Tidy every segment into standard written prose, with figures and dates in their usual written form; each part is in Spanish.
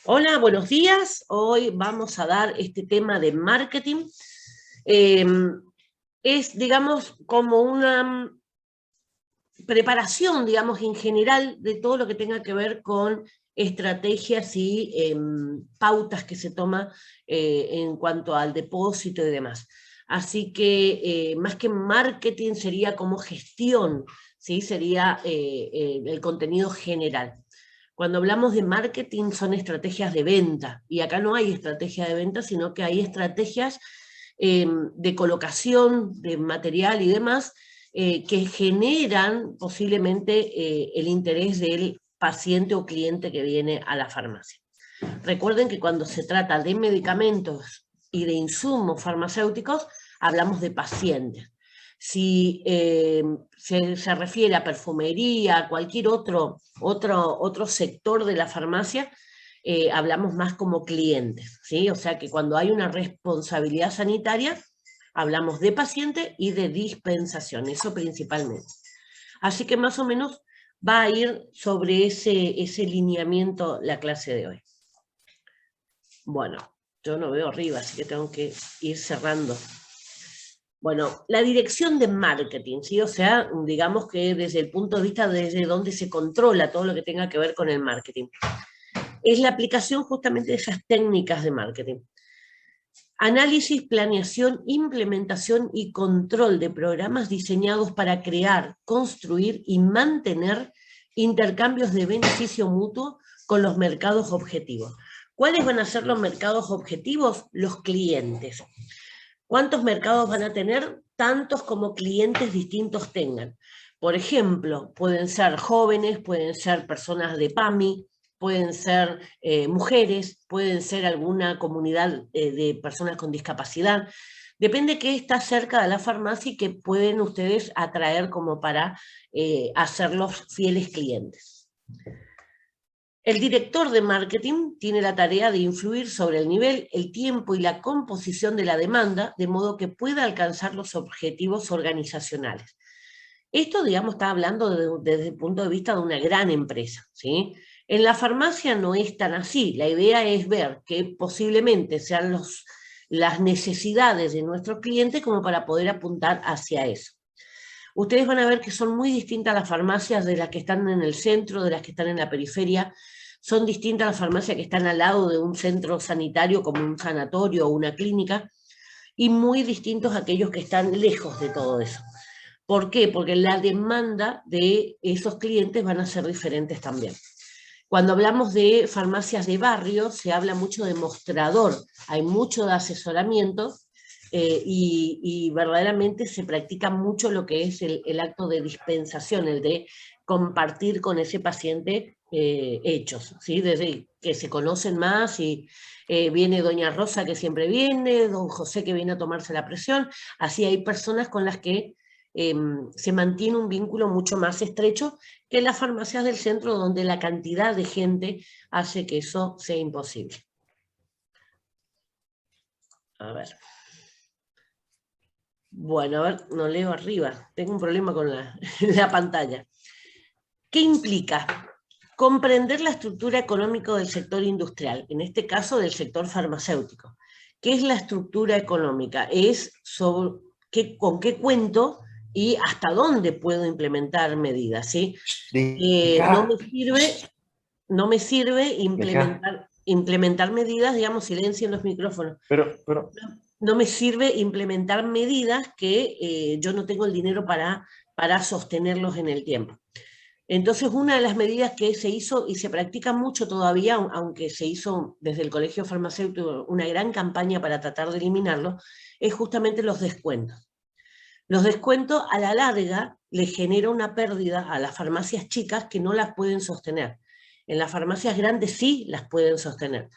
Hola, buenos días. Hoy vamos a dar este tema de marketing. Es, digamos, como una preparación, digamos, en general de todo lo que tenga que ver con estrategias y pautas que se toma en cuanto al depósito y demás. Así que más que marketing sería como gestión, ¿sí? Sería el contenido general. Cuando hablamos de marketing son estrategias de venta, y acá no hay estrategia de venta, sino que hay estrategias de colocación de material y demás que generan posiblemente el interés del paciente o cliente que viene a la farmacia. Recuerden que cuando se trata de medicamentos y de insumos farmacéuticos, hablamos de pacientes. Si se refiere a perfumería, a cualquier otro sector de la farmacia, hablamos más como clientes, ¿sí? O sea que cuando hay una responsabilidad sanitaria, hablamos de paciente y de dispensación, eso principalmente. Así que más o menos va a ir sobre ese lineamiento la clase de hoy. Bueno, yo no veo arriba, así que tengo que ir cerrando. Bueno, la dirección de marketing, ¿sí? O sea, digamos que desde el punto de vista desde donde se controla todo lo que tenga que ver con el marketing. Es la aplicación justamente de esas técnicas de marketing. Análisis, planeación, implementación y control de programas diseñados para crear, construir y mantener intercambios de beneficio mutuo con los mercados objetivos. ¿Cuáles van a ser los mercados objetivos? Los clientes. ¿Cuántos mercados van a tener? Tantos como clientes distintos tengan. Por ejemplo, pueden ser jóvenes, pueden ser personas de PAMI, pueden ser mujeres, pueden ser alguna comunidad de personas con discapacidad. Depende qué está cerca de la farmacia y que pueden ustedes atraer como para hacerlos fieles clientes. El director de marketing tiene la tarea de influir sobre el nivel, el tiempo y la composición de la demanda, de modo que pueda alcanzar los objetivos organizacionales. Esto, digamos, está hablando desde el punto de vista de una gran empresa, ¿sí? En la farmacia no es tan así. La idea es ver que posiblemente sean las necesidades de nuestros clientes como para poder apuntar hacia eso. Ustedes van a ver que son muy distintas las farmacias de las que están en el centro, de las que están en la periferia. Son distintas las farmacias que están al lado de un centro sanitario como un sanatorio o una clínica, y muy distintos aquellos que están lejos de todo eso. ¿Por qué? Porque la demanda de esos clientes van a ser diferentes también. Cuando hablamos de farmacias de barrio, se habla mucho de mostrador, hay mucho de asesoramiento y verdaderamente se practica mucho lo que es el acto de dispensación, el de compartir con ese paciente hechos, ¿sí? Desde que se conocen más y viene doña Rosa que siempre viene, don José que viene a tomarse la presión, así hay personas con las que se mantiene un vínculo mucho más estrecho que en las farmacias del centro, donde la cantidad de gente hace que eso sea imposible. A ver. Bueno, a ver, no leo arriba. Tengo un problema con la pantalla. ¿Qué implica? Comprender la estructura económica del sector industrial, en este caso del sector farmacéutico. ¿Qué es la estructura económica? Es sobre con qué cuento y hasta dónde puedo implementar medidas, ¿sí? No me sirve implementar medidas, digamos, silencien los micrófonos. No me sirve implementar medidas que yo no tengo el dinero para sostenerlos en el tiempo. Entonces, una de las medidas que se hizo y se practica mucho todavía, aunque se hizo desde el Colegio Farmacéutico una gran campaña para tratar de eliminarlo, es justamente los descuentos. Los descuentos a la larga le genera una pérdida a las farmacias chicas que no las pueden sostener. En las farmacias grandes sí las pueden sostener.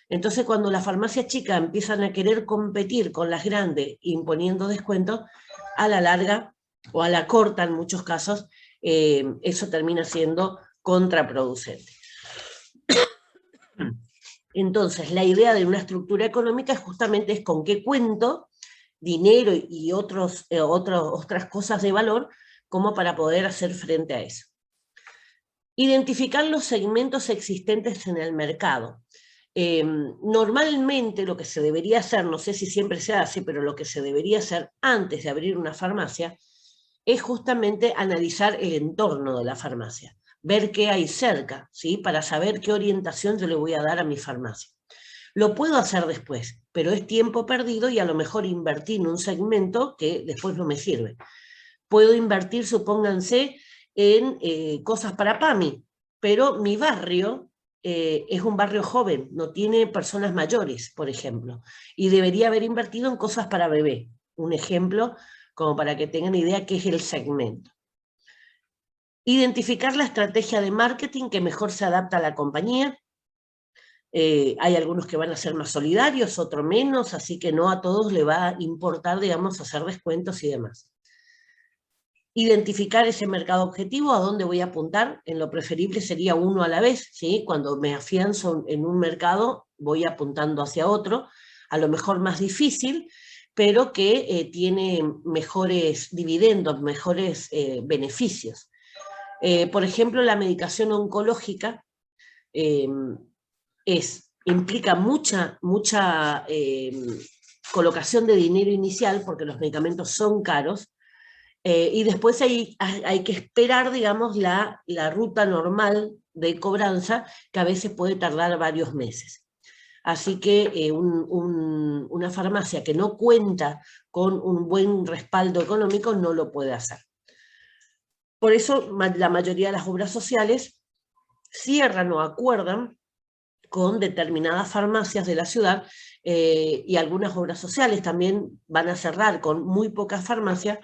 Entonces, cuando las farmacias chicas empiezan a querer competir con las grandes imponiendo descuentos, a la larga o a la corta en muchos casos, eso termina siendo contraproducente. Entonces, la idea de una estructura económica justamente es con qué cuento dinero y otras cosas de valor como para poder hacer frente a eso. Identificar los segmentos existentes en el mercado. Normalmente lo que se debería hacer, no sé si siempre se hace, pero lo que se debería hacer antes de abrir una farmacia es justamente analizar el entorno de la farmacia, ver qué hay cerca, ¿sí? Para saber qué orientación yo le voy a dar a mi farmacia. Lo puedo hacer después, pero es tiempo perdido y a lo mejor invertí en un segmento que después no me sirve. Puedo invertir, supónganse, en cosas para PAMI, pero mi barrio es un barrio joven, no tiene personas mayores, por ejemplo, y debería haber invertido en cosas para bebé. Un ejemplo, como para que tengan idea qué es el segmento. Identificar la estrategia de marketing que mejor se adapta a la compañía. Hay algunos que van a ser más solidarios, otros menos, así que no a todos le va a importar, digamos, hacer descuentos y demás. Identificar ese mercado objetivo, a dónde voy a apuntar, en lo preferible sería uno a la vez, ¿sí? Cuando me afianzo en un mercado voy apuntando hacia otro, a lo mejor más difícil, pero que tiene mejores dividendos, mejores beneficios. Por ejemplo, la medicación oncológica implica mucha colocación de dinero inicial, porque los medicamentos son caros, y después hay que esperar, digamos, la ruta normal de cobranza, que a veces puede tardar varios meses. Así que una farmacia que no cuenta con un buen respaldo económico no lo puede hacer. Por eso la mayoría de las obras sociales cierran o acuerdan con determinadas farmacias de la ciudad, y algunas obras sociales también van a cerrar con muy pocas farmacias.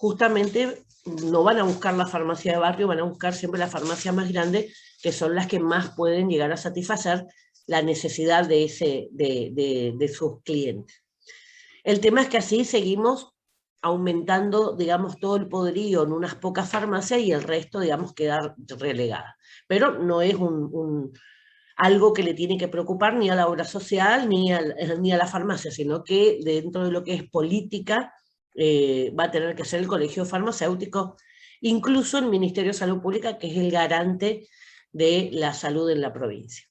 Justamente no van a buscar la farmacia de barrio, van a buscar siempre la farmacia más grande, que son las que más pueden llegar a satisfacer la necesidad de sus clientes. El tema es que así seguimos aumentando, digamos, todo el poderío en unas pocas farmacias y el resto, digamos, queda relegada. Pero no es algo que le tiene que preocupar ni a la obra social ni a la farmacia, sino que dentro de lo que es política va a tener que ser el colegio farmacéutico, incluso el Ministerio de Salud Pública, que es el garante de la salud en la provincia.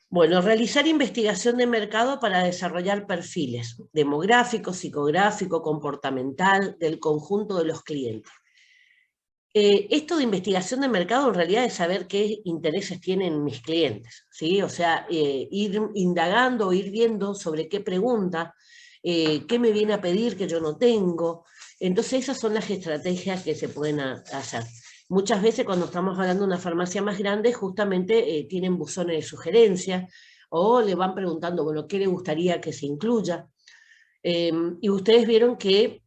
Bueno, realizar investigación de mercado para desarrollar perfiles demográfico, psicográfico, comportamental del conjunto de los clientes. Esto de investigación de mercado en realidad es saber qué intereses tienen mis clientes, ¿sí? O sea, ir indagando, ir viendo sobre qué pregunta, qué me viene a pedir que yo no tengo. Entonces esas son las estrategias que se pueden hacer. Muchas veces cuando estamos hablando de una farmacia más grande, justamente tienen buzones de sugerencias o le van preguntando, bueno, ¿qué le gustaría que se incluya? Y ustedes vieron que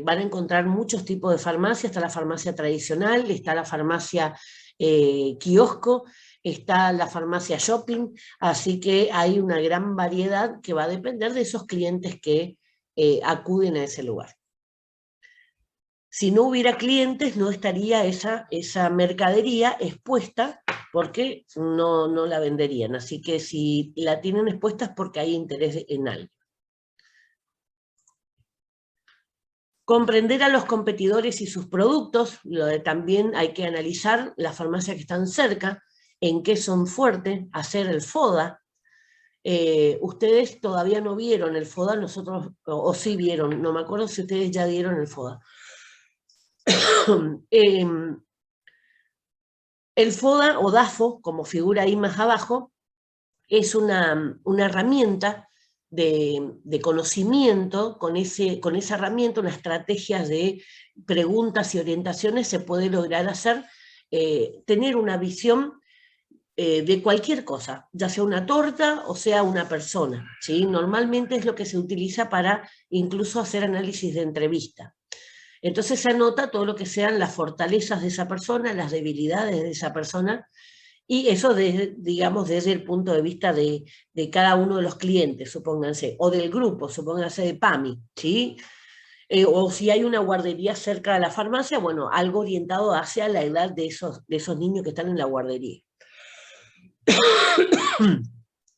van a encontrar muchos tipos de farmacia. Está la farmacia tradicional, está la farmacia kiosco, está la farmacia shopping, así que hay una gran variedad que va a depender de esos clientes que acuden a ese lugar. Si no hubiera clientes, no estaría esa mercadería expuesta, porque no la venderían. Así que si la tienen expuesta es porque hay interés en algo. Comprender a los competidores y sus productos. También hay que analizar las farmacias que están cerca, en qué son fuertes, hacer el FODA. Ustedes todavía no vieron el FODA, nosotros, o sí vieron, no me acuerdo si ustedes ya dieron el FODA. El FODA o DAFO, como figura ahí más abajo, es una herramienta de conocimiento. Con esa herramienta, unas estrategias de preguntas y orientaciones se puede lograr hacer, tener una visión de cualquier cosa, ya sea una torta o sea una persona, ¿sí? Normalmente es lo que se utiliza para incluso hacer análisis de entrevista. Entonces se anota todo lo que sean las fortalezas de esa persona, las debilidades de esa persona, y eso, digamos, desde el punto de vista de cada uno de los clientes, supónganse, o del grupo, supónganse de PAMI, ¿sí? O si hay una guardería cerca de la farmacia, bueno, algo orientado hacia la edad de esos niños que están en la guardería.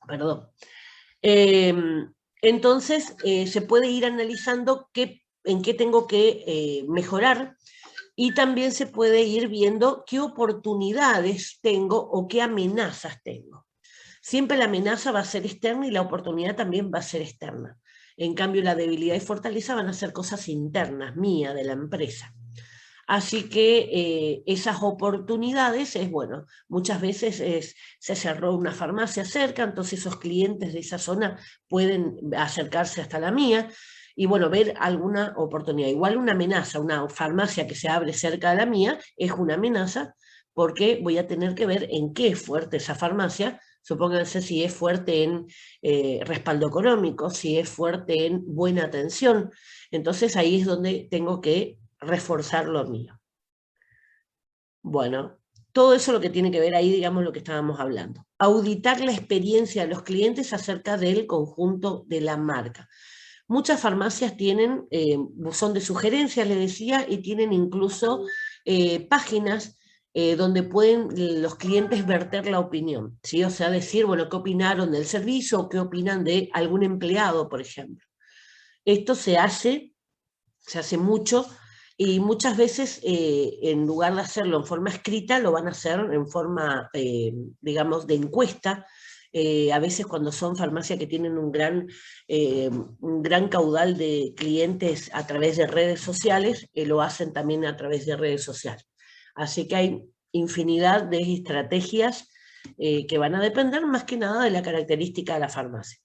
Perdón. Entonces, se puede ir analizando en qué tengo que mejorar, y también se puede ir viendo qué oportunidades tengo o qué amenazas tengo. Siempre la amenaza va a ser externa y la oportunidad también va a ser externa. En cambio, la debilidad y fortaleza van a ser cosas internas, mías, de la empresa. Así que esas oportunidades es, bueno, muchas veces se cerró una farmacia cerca, entonces esos clientes de esa zona pueden acercarse hasta la mía y, bueno, ver alguna oportunidad. Igual una amenaza, una farmacia que se abre cerca de la mía es una amenaza porque voy a tener que ver en qué es fuerte esa farmacia. Supónganse si es fuerte en respaldo económico, si es fuerte en buena atención. Entonces ahí es donde tengo que reforzar lo mío. Bueno, todo eso lo que tiene que ver ahí, digamos, lo que estábamos hablando. Auditar la experiencia de los clientes acerca del conjunto de la marca. Muchas farmacias tienen buzón de sugerencias, les decía, y tienen incluso páginas donde pueden los clientes verter la opinión, ¿sí? O sea, decir, bueno, qué opinaron del servicio o qué opinan de algún empleado, por ejemplo. Esto se hace mucho y muchas veces en lugar de hacerlo en forma escrita, lo van a hacer en forma, digamos, de encuesta. A veces cuando son farmacias que tienen un gran caudal de clientes a través de redes sociales, lo hacen también a través de redes sociales. Así que hay infinidad de estrategias que van a depender más que nada de la característica de la farmacia.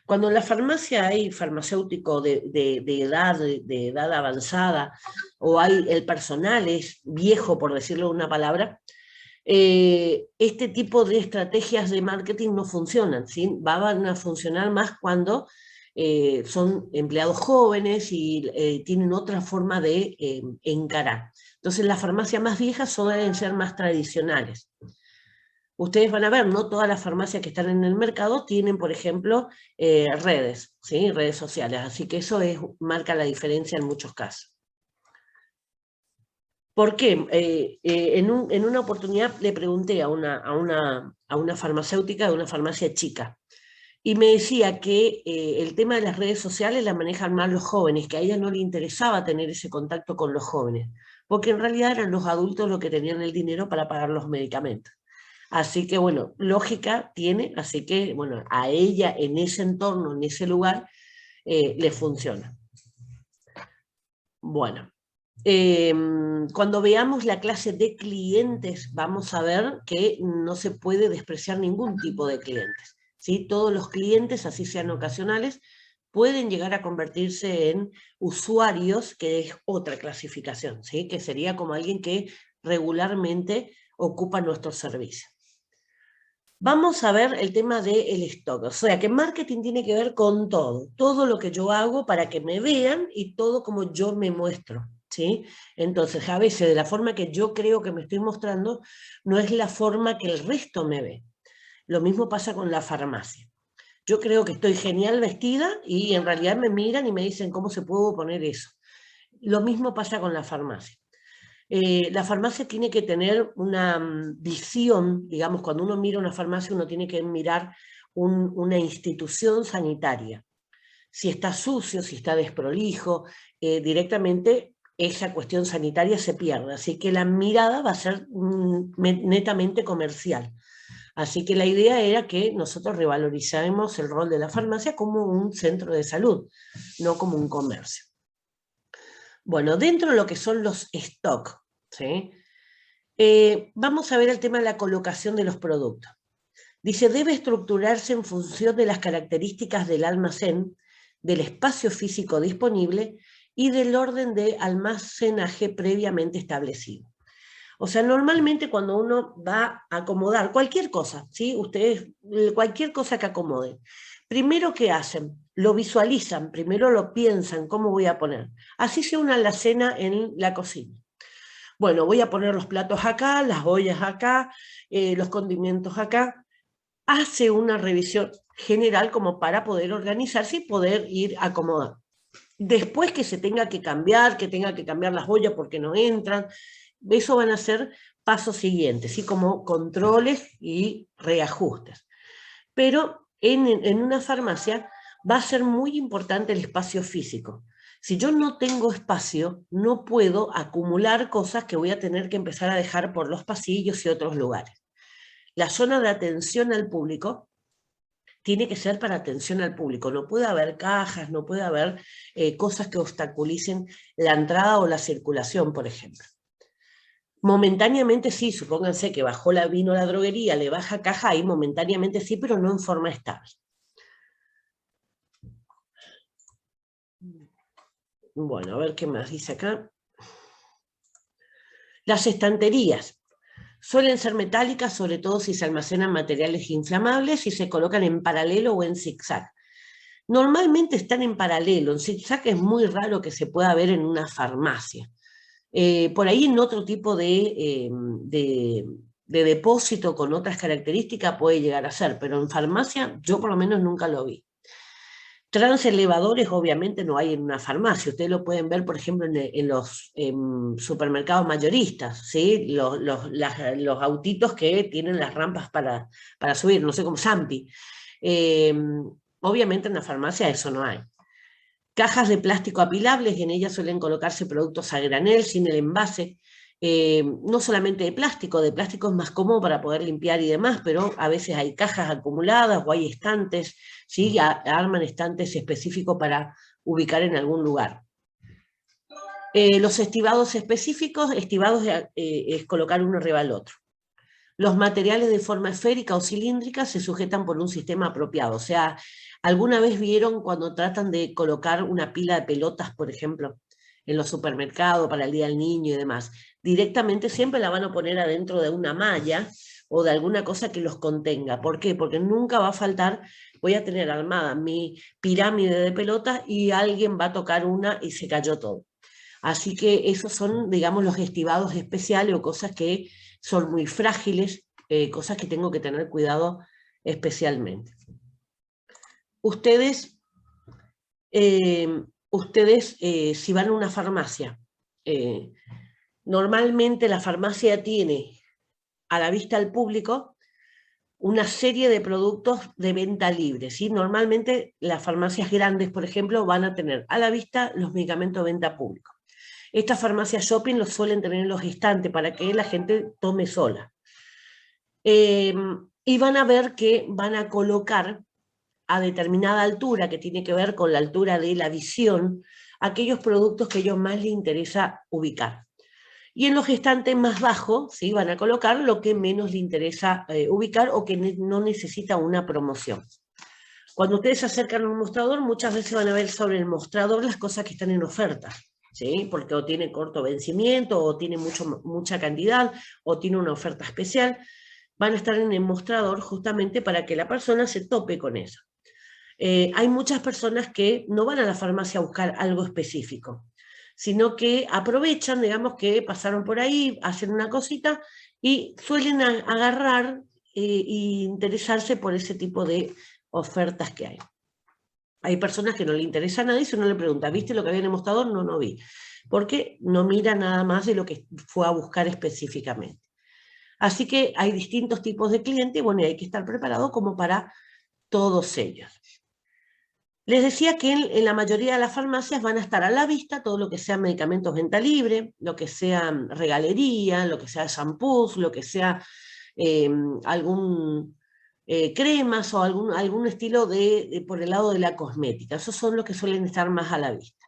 Cuando en la farmacia hay farmacéutico de edad avanzada, o hay el personal es viejo, por decirlo de una palabra, este tipo de estrategias de marketing no funcionan, ¿sí? Van a funcionar más cuando son empleados jóvenes y tienen otra forma de encarar. Entonces las farmacias más viejas suelen ser más tradicionales. Ustedes van a ver, no todas las farmacias que están en el mercado tienen, por ejemplo, redes, ¿sí? Redes sociales, así que eso marca la diferencia en muchos casos. ¿Por qué? En una oportunidad le pregunté a una farmacéutica de una farmacia chica y me decía que el tema de las redes sociales la manejan más los jóvenes, que a ella no le interesaba tener ese contacto con los jóvenes, porque en realidad eran los adultos los que tenían el dinero para pagar los medicamentos. Así que, bueno, lógica tiene, así que, bueno, a ella en ese entorno, en ese lugar, le funciona. Bueno, cuando veamos la clase de clientes, vamos a ver que no se puede despreciar ningún tipo de clientes, ¿sí? Todos los clientes, así sean ocasionales, pueden llegar a convertirse en usuarios, que es otra clasificación, ¿sí? Que sería como alguien que regularmente ocupa nuestros servicios. Vamos a ver el tema del stock, o sea que marketing tiene que ver con todo lo que yo hago para que me vean y todo como yo me muestro, ¿sí? Entonces, a veces de la forma que yo creo que me estoy mostrando, no es la forma que el resto me ve. Lo mismo pasa con la farmacia. Yo creo que estoy genial vestida y en realidad me miran y me dicen, ¿cómo se puede poner eso? Lo mismo pasa con la farmacia. La farmacia tiene que tener una visión, digamos, cuando uno mira una farmacia, uno tiene que mirar una institución sanitaria. Si está sucio, si está desprolijo, directamente esa cuestión sanitaria se pierde. Así que la mirada va a ser netamente comercial. Así que la idea era que nosotros revalorizáramos el rol de la farmacia como un centro de salud, no como un comercio. Bueno, dentro de lo que son los stock, ¿sí? Vamos a ver el tema de la colocación de los productos. Dice, debe estructurarse en función de las características del almacén, del espacio físico disponible y del orden de almacenaje previamente establecido. O sea, normalmente cuando uno va a acomodar cualquier cosa, ¿sí? Ustedes, cualquier cosa que acomoden, primero, ¿qué hacen? Lo visualizan, primero lo piensan, ¿cómo voy a poner? Así sea una alacena en la cocina. Bueno, voy a poner los platos acá, las ollas acá, los condimentos acá. Hace una revisión general como para poder organizarse y poder ir acomodando. Después que se tenga que cambiar las ollas porque no entran, eso van a ser pasos siguientes, ¿sí? Como controles y reajustes. Pero en una farmacia va a ser muy importante el espacio físico. Si yo no tengo espacio, no puedo acumular cosas que voy a tener que empezar a dejar por los pasillos y otros lugares. La zona de atención al público tiene que ser para atención al público. No puede haber cajas, no puede haber cosas que obstaculicen la entrada o la circulación, por ejemplo. Momentáneamente sí, supónganse que vino la droguería, le baja caja, ahí momentáneamente sí, pero no en forma estable. Bueno, a ver qué más dice acá. Las estanterías suelen ser metálicas, sobre todo si se almacenan materiales inflamables y se colocan en paralelo o en zigzag. Normalmente están en paralelo, en zigzag es muy raro que se pueda ver en una farmacia. Por ahí en otro tipo de depósito con otras características puede llegar a ser, pero en farmacia yo por lo menos nunca lo vi. Transelevadores obviamente no hay en una farmacia, ustedes lo pueden ver por ejemplo en los supermercados mayoristas, ¿sí? Los autitos que tienen las rampas para subir, no sé, como Zampi. Obviamente en la farmacia eso no hay. Cajas de plástico apilables, y en ellas suelen colocarse productos a granel sin el envase, no solamente de plástico es más cómodo para poder limpiar y demás, pero a veces hay cajas acumuladas o hay estantes, ¿sí? Arman estantes específicos para ubicar en algún lugar. Los estivados específicos, es colocar uno arriba del otro. Los materiales de forma esférica o cilíndrica se sujetan por un sistema apropiado. O sea, ¿alguna vez vieron cuando tratan de colocar una pila de pelotas, por ejemplo, en los supermercados para el Día del Niño y demás? Directamente siempre la van a poner adentro de una malla o de alguna cosa que los contenga. ¿Por qué? Porque nunca va a faltar, voy a tener armada mi pirámide de pelotas y alguien va a tocar una y se cayó todo. Así que esos son, digamos, los estivados especiales o cosas que son muy frágiles, cosas que tengo que tener cuidado especialmente. Ustedes, si van a una farmacia, normalmente la farmacia tiene a la vista al público una serie de productos de venta libre, ¿sí? Normalmente las farmacias grandes, por ejemplo, van a tener a la vista los medicamentos de venta público. Estas farmacias shopping los suelen tener en los estantes para que la gente tome sola. Y van a ver que van a colocar a determinada altura, que tiene que ver con la altura de la visión, aquellos productos que a ellos más les interesa ubicar. Y en los estantes más bajos, ¿sí? Van a colocar lo que menos les interesa ubicar o que no necesita una promoción. Cuando ustedes se acercan a un mostrador, muchas veces van a ver sobre el mostrador las cosas que están en oferta, ¿sí? Porque o tiene corto vencimiento, o tiene mucha cantidad, o tiene una oferta especial. Van a estar en el mostrador justamente para que la persona se tope con eso. Hay muchas personas que no van a la farmacia a buscar algo específico, sino que aprovechan, digamos, que pasaron por ahí, hacen una cosita y suelen agarrar e interesarse por ese tipo de ofertas que hay. Hay personas que no le interesa nada y si uno le pregunta, ¿viste lo que había en el mostrador? No, no vi. Porque no mira nada más de lo que fue a buscar específicamente. Así que hay distintos tipos de clientes y bueno, hay que estar preparado como para todos ellos. Les decía que en la mayoría de las farmacias van a estar a la vista todo lo que sea medicamentos venta libre, lo que sea regalería, lo que sea shampoos, lo que sea algún cremas o algún estilo por el lado de la cosmética. Esos son los que suelen estar más a la vista.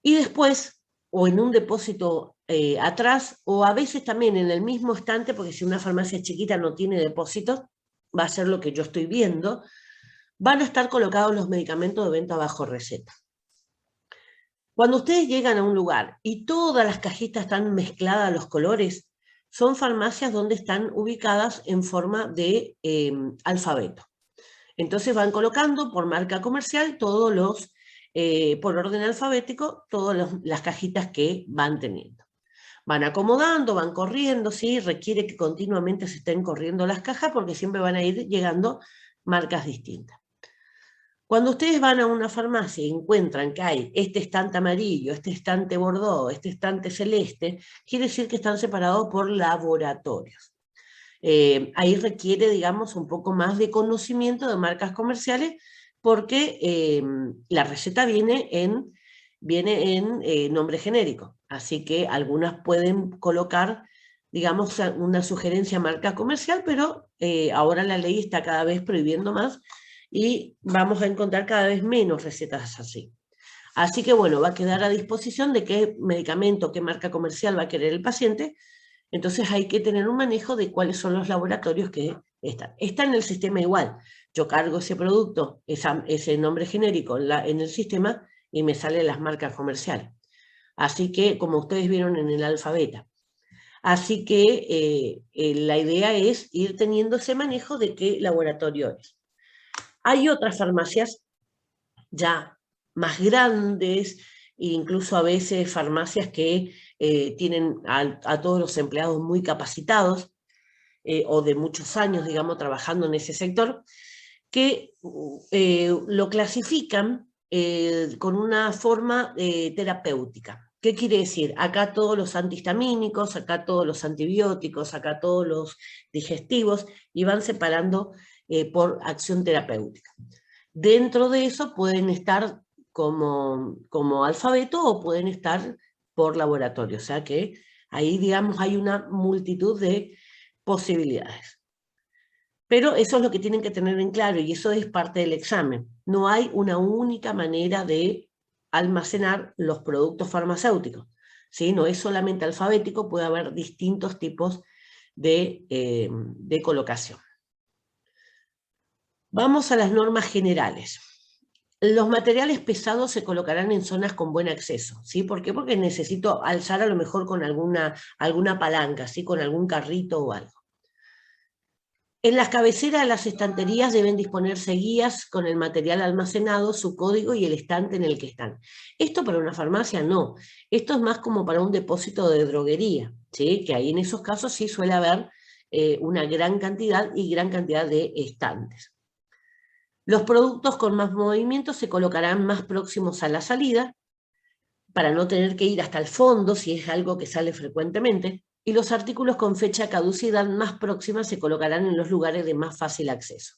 Y después, o en un depósito atrás, o a veces también en el mismo estante, porque si una farmacia chiquita no tiene depósitos, va a ser lo que yo estoy viendo, van a estar colocados los medicamentos de venta bajo receta. Cuando ustedes llegan a un lugar y todas las cajitas están mezcladas a los colores, son farmacias donde están ubicadas en forma de alfabeto. Entonces van colocando por marca comercial todos los, por orden alfabético, todas las cajitas que van teniendo. Van acomodando, van corriendo, ¿sí? Requiere que continuamente se estén corriendo las cajas porque siempre van a ir llegando marcas distintas. Cuando ustedes van a una farmacia y encuentran que hay este estante amarillo, este estante bordó, este estante celeste, quiere decir que están separados por laboratorios. Ahí requiere, digamos, un poco más de conocimiento de marcas comerciales porque la receta viene en nombre genérico. Así que algunas pueden colocar, digamos, una sugerencia marca comercial, pero ahora la ley está cada vez prohibiendo más y vamos a encontrar cada vez menos recetas así. Así que bueno, va a quedar a disposición de qué medicamento, qué marca comercial va a querer el paciente. Entonces hay que tener un manejo de cuáles son los laboratorios que están. Está en el sistema igual. Yo cargo ese producto, ese nombre genérico en el sistema y me salen las marcas comerciales. Así que, como ustedes vieron en el alfabeta. Así que la idea es ir teniendo ese manejo de qué laboratorio es. Hay otras farmacias ya más grandes, incluso a veces farmacias que tienen a todos los empleados muy capacitados o de muchos años, digamos, trabajando en ese sector, que lo clasifican con una forma terapéutica. ¿Qué quiere decir? Acá todos los antihistamínicos, acá todos los antibióticos, acá todos los digestivos, y van separando por acción terapéutica. Dentro de eso pueden estar como alfabeto o pueden estar por laboratorio, o sea que ahí, digamos, hay una multitud de posibilidades. Pero eso es lo que tienen que tener en claro y eso es parte del examen. No hay una única manera de almacenar los productos farmacéuticos, ¿sí? No es solamente alfabético, puede haber distintos tipos de colocación. Vamos a las normas generales. Los materiales pesados se colocarán en zonas con buen acceso, ¿sí? ¿Por qué? Porque necesito alzar a lo mejor con alguna palanca, ¿sí? Con algún carrito o algo. En las cabeceras de las estanterías deben disponerse guías con el material almacenado, su código y el estante en el que están. Esto para una farmacia no, esto es más como para un depósito de droguería, ¿sí? Que ahí en esos casos sí suele haber una gran cantidad de estantes. Los productos con más movimiento se colocarán más próximos a la salida, para no tener que ir hasta el fondo si es algo que sale frecuentemente, y los artículos con fecha caducidad más próxima se colocarán en los lugares de más fácil acceso.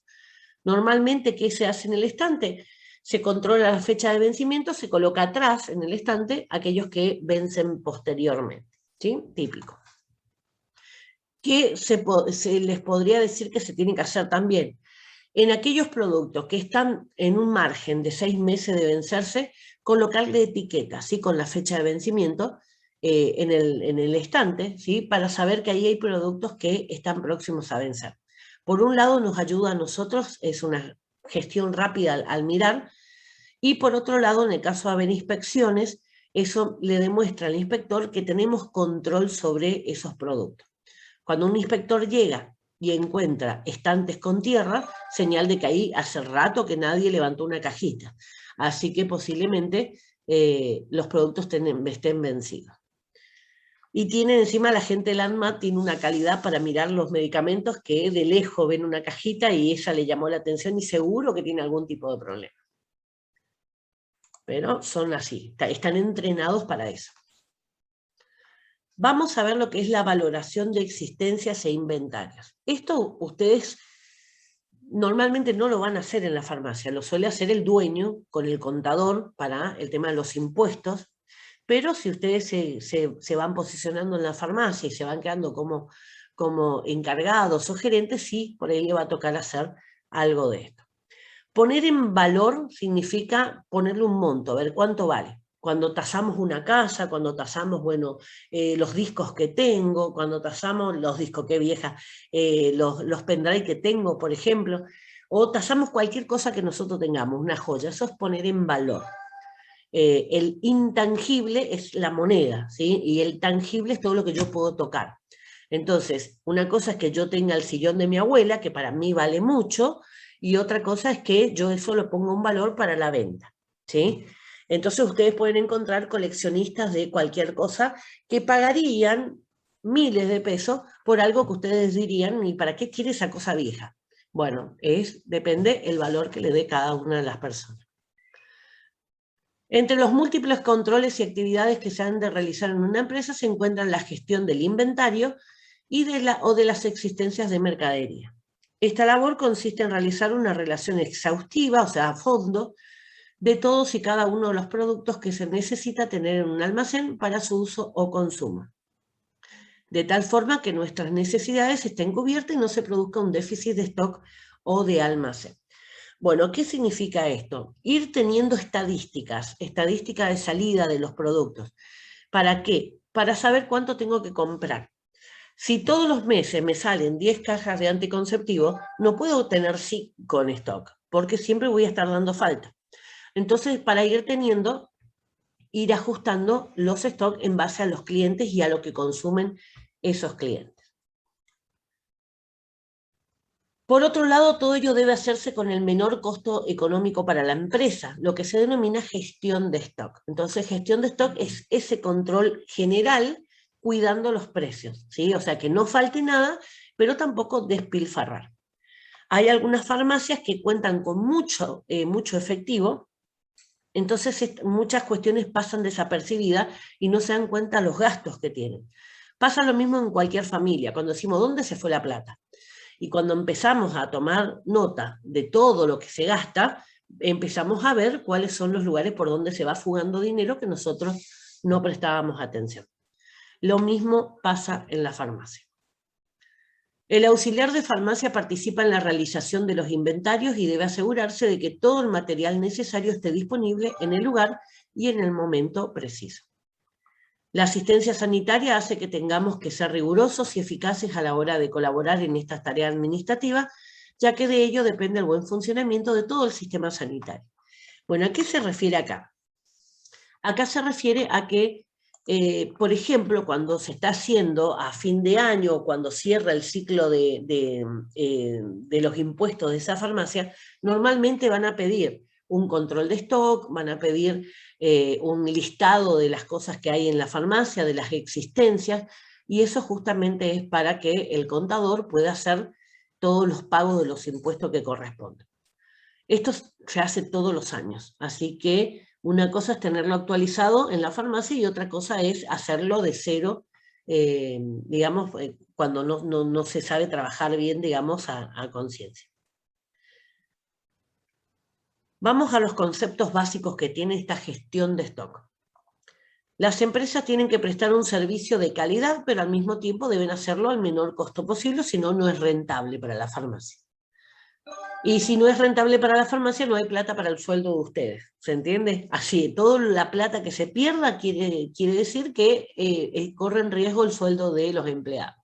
Normalmente, ¿qué se hace en el estante? Se controla la fecha de vencimiento, se coloca atrás en el estante aquellos que vencen posteriormente, ¿sí? Típico. ¿Qué se les podría decir que se tiene que hacer también? En aquellos productos que están en un margen de 6 meses de vencerse, colocarle etiquetas, ¿sí? Con la fecha de vencimiento en el estante, ¿sí? Para saber que ahí hay productos que están próximos a vencer. Por un lado nos ayuda a nosotros, es una gestión rápida al mirar, y por otro lado, en el caso de haber inspecciones, eso le demuestra al inspector que tenemos control sobre esos productos. Cuando un inspector llega y encuentra estantes con tierra, señal de que ahí hace rato que nadie levantó una cajita. Así que posiblemente los productos estén vencidos. Y tiene encima la gente del ANMAT, tiene una calidad para mirar los medicamentos que de lejos ven una cajita y ella le llamó la atención y seguro que tiene algún tipo de problema. Pero son así, están entrenados para eso. Vamos a ver lo que es la valoración de existencias e inventarios. Esto ustedes normalmente no lo van a hacer en la farmacia, lo suele hacer el dueño con el contador para el tema de los impuestos, pero si ustedes se van posicionando en la farmacia y se van quedando como encargados o gerentes, sí, por ahí le va a tocar hacer algo de esto. Poner en valor significa ponerle un monto, a ver cuánto vale. Cuando tasamos una casa, cuando tasamos, bueno, los discos que tengo, cuando tasamos los discos, qué vieja, los pendrive que tengo, por ejemplo, o tasamos cualquier cosa que nosotros tengamos, una joya, eso es poner en valor. El intangible es la moneda, ¿sí? Y el tangible es todo lo que yo puedo tocar. Entonces, una cosa es que yo tenga el sillón de mi abuela, que para mí vale mucho, y otra cosa es que yo eso lo pongo un valor para la venta, ¿sí? Entonces ustedes pueden encontrar coleccionistas de cualquier cosa que pagarían miles de pesos por algo que ustedes dirían, ¿y para qué quiere esa cosa vieja? Bueno, depende el valor que le dé cada una de las personas. Entre los múltiples controles y actividades que se han de realizar en una empresa se encuentran la gestión del inventario y de las existencias de mercadería. Esta labor consiste en realizar una relación exhaustiva, o sea, a fondo, de todos y cada uno de los productos que se necesita tener en un almacén para su uso o consumo. de tal forma que nuestras necesidades estén cubiertas y no se produzca un déficit de stock o de almacén. Bueno, ¿qué significa esto? Ir teniendo estadísticas de salida de los productos. ¿Para qué? Para saber cuánto tengo que comprar. Si todos los meses me salen 10 cajas de anticonceptivo, no puedo tener 5 en stock, porque siempre voy a estar dando falta. Entonces, para ir ajustando los stocks en base a los clientes y a lo que consumen esos clientes. Por otro lado, todo ello debe hacerse con el menor costo económico para la empresa, lo que se denomina gestión de stock. Entonces, gestión de stock es ese control general cuidando los precios, ¿sí? O sea, que no falte nada, pero tampoco despilfarrar. Hay algunas farmacias que cuentan con mucho efectivo, entonces muchas cuestiones pasan desapercibidas y no se dan cuenta los gastos que tienen. Pasa lo mismo en cualquier familia, cuando decimos, ¿dónde se fue la plata? Y cuando empezamos a tomar nota de todo lo que se gasta, empezamos a ver cuáles son los lugares por donde se va fugando dinero que nosotros no prestábamos atención. Lo mismo pasa en la farmacia. El auxiliar de farmacia participa en la realización de los inventarios y debe asegurarse de que todo el material necesario esté disponible en el lugar y en el momento preciso. La asistencia sanitaria hace que tengamos que ser rigurosos y eficaces a la hora de colaborar en estas tareas administrativas, ya que de ello depende el buen funcionamiento de todo el sistema sanitario. Bueno, ¿a qué se refiere acá? Acá se refiere a que, por ejemplo, cuando se está haciendo a fin de año o cuando cierra el ciclo de los impuestos de esa farmacia, normalmente van a pedir un control de stock, van a pedir un listado de las cosas que hay en la farmacia, de las existencias, y eso justamente es para que el contador pueda hacer todos los pagos de los impuestos que corresponden. Esto se hace todos los años, así que una cosa es tenerlo actualizado en la farmacia y otra cosa es hacerlo de cero, digamos, cuando no se sabe trabajar bien, digamos, a conciencia. Vamos a los conceptos básicos que tiene esta gestión de stock. Las empresas tienen que prestar un servicio de calidad, pero al mismo tiempo deben hacerlo al menor costo posible, si no, no es rentable para la farmacia. Y si no es rentable para la farmacia, no hay plata para el sueldo de ustedes, ¿se entiende? Así, toda la plata que se pierda quiere decir que corre en riesgo el sueldo de los empleados.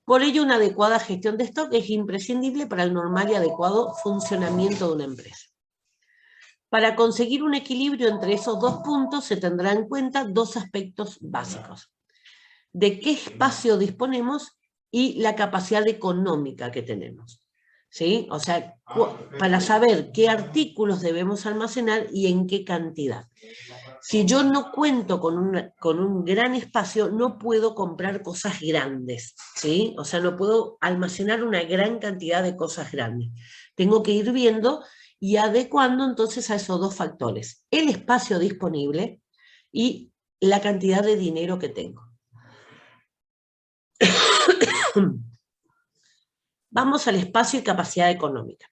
Por ello, una adecuada gestión de stock es imprescindible para el normal y adecuado funcionamiento de una empresa. Para conseguir un equilibrio entre esos dos puntos se tendrá en cuenta dos aspectos básicos: de qué espacio disponemos y la capacidad económica que tenemos. ¿Sí? O sea, para saber qué artículos debemos almacenar y en qué cantidad. Si yo no cuento con un gran espacio, no puedo comprar cosas grandes, ¿sí? O sea, no puedo almacenar una gran cantidad de cosas grandes. Tengo que ir viendo y adecuando entonces a esos dos factores: el espacio disponible y la cantidad de dinero que tengo. Vamos al espacio y capacidad económica.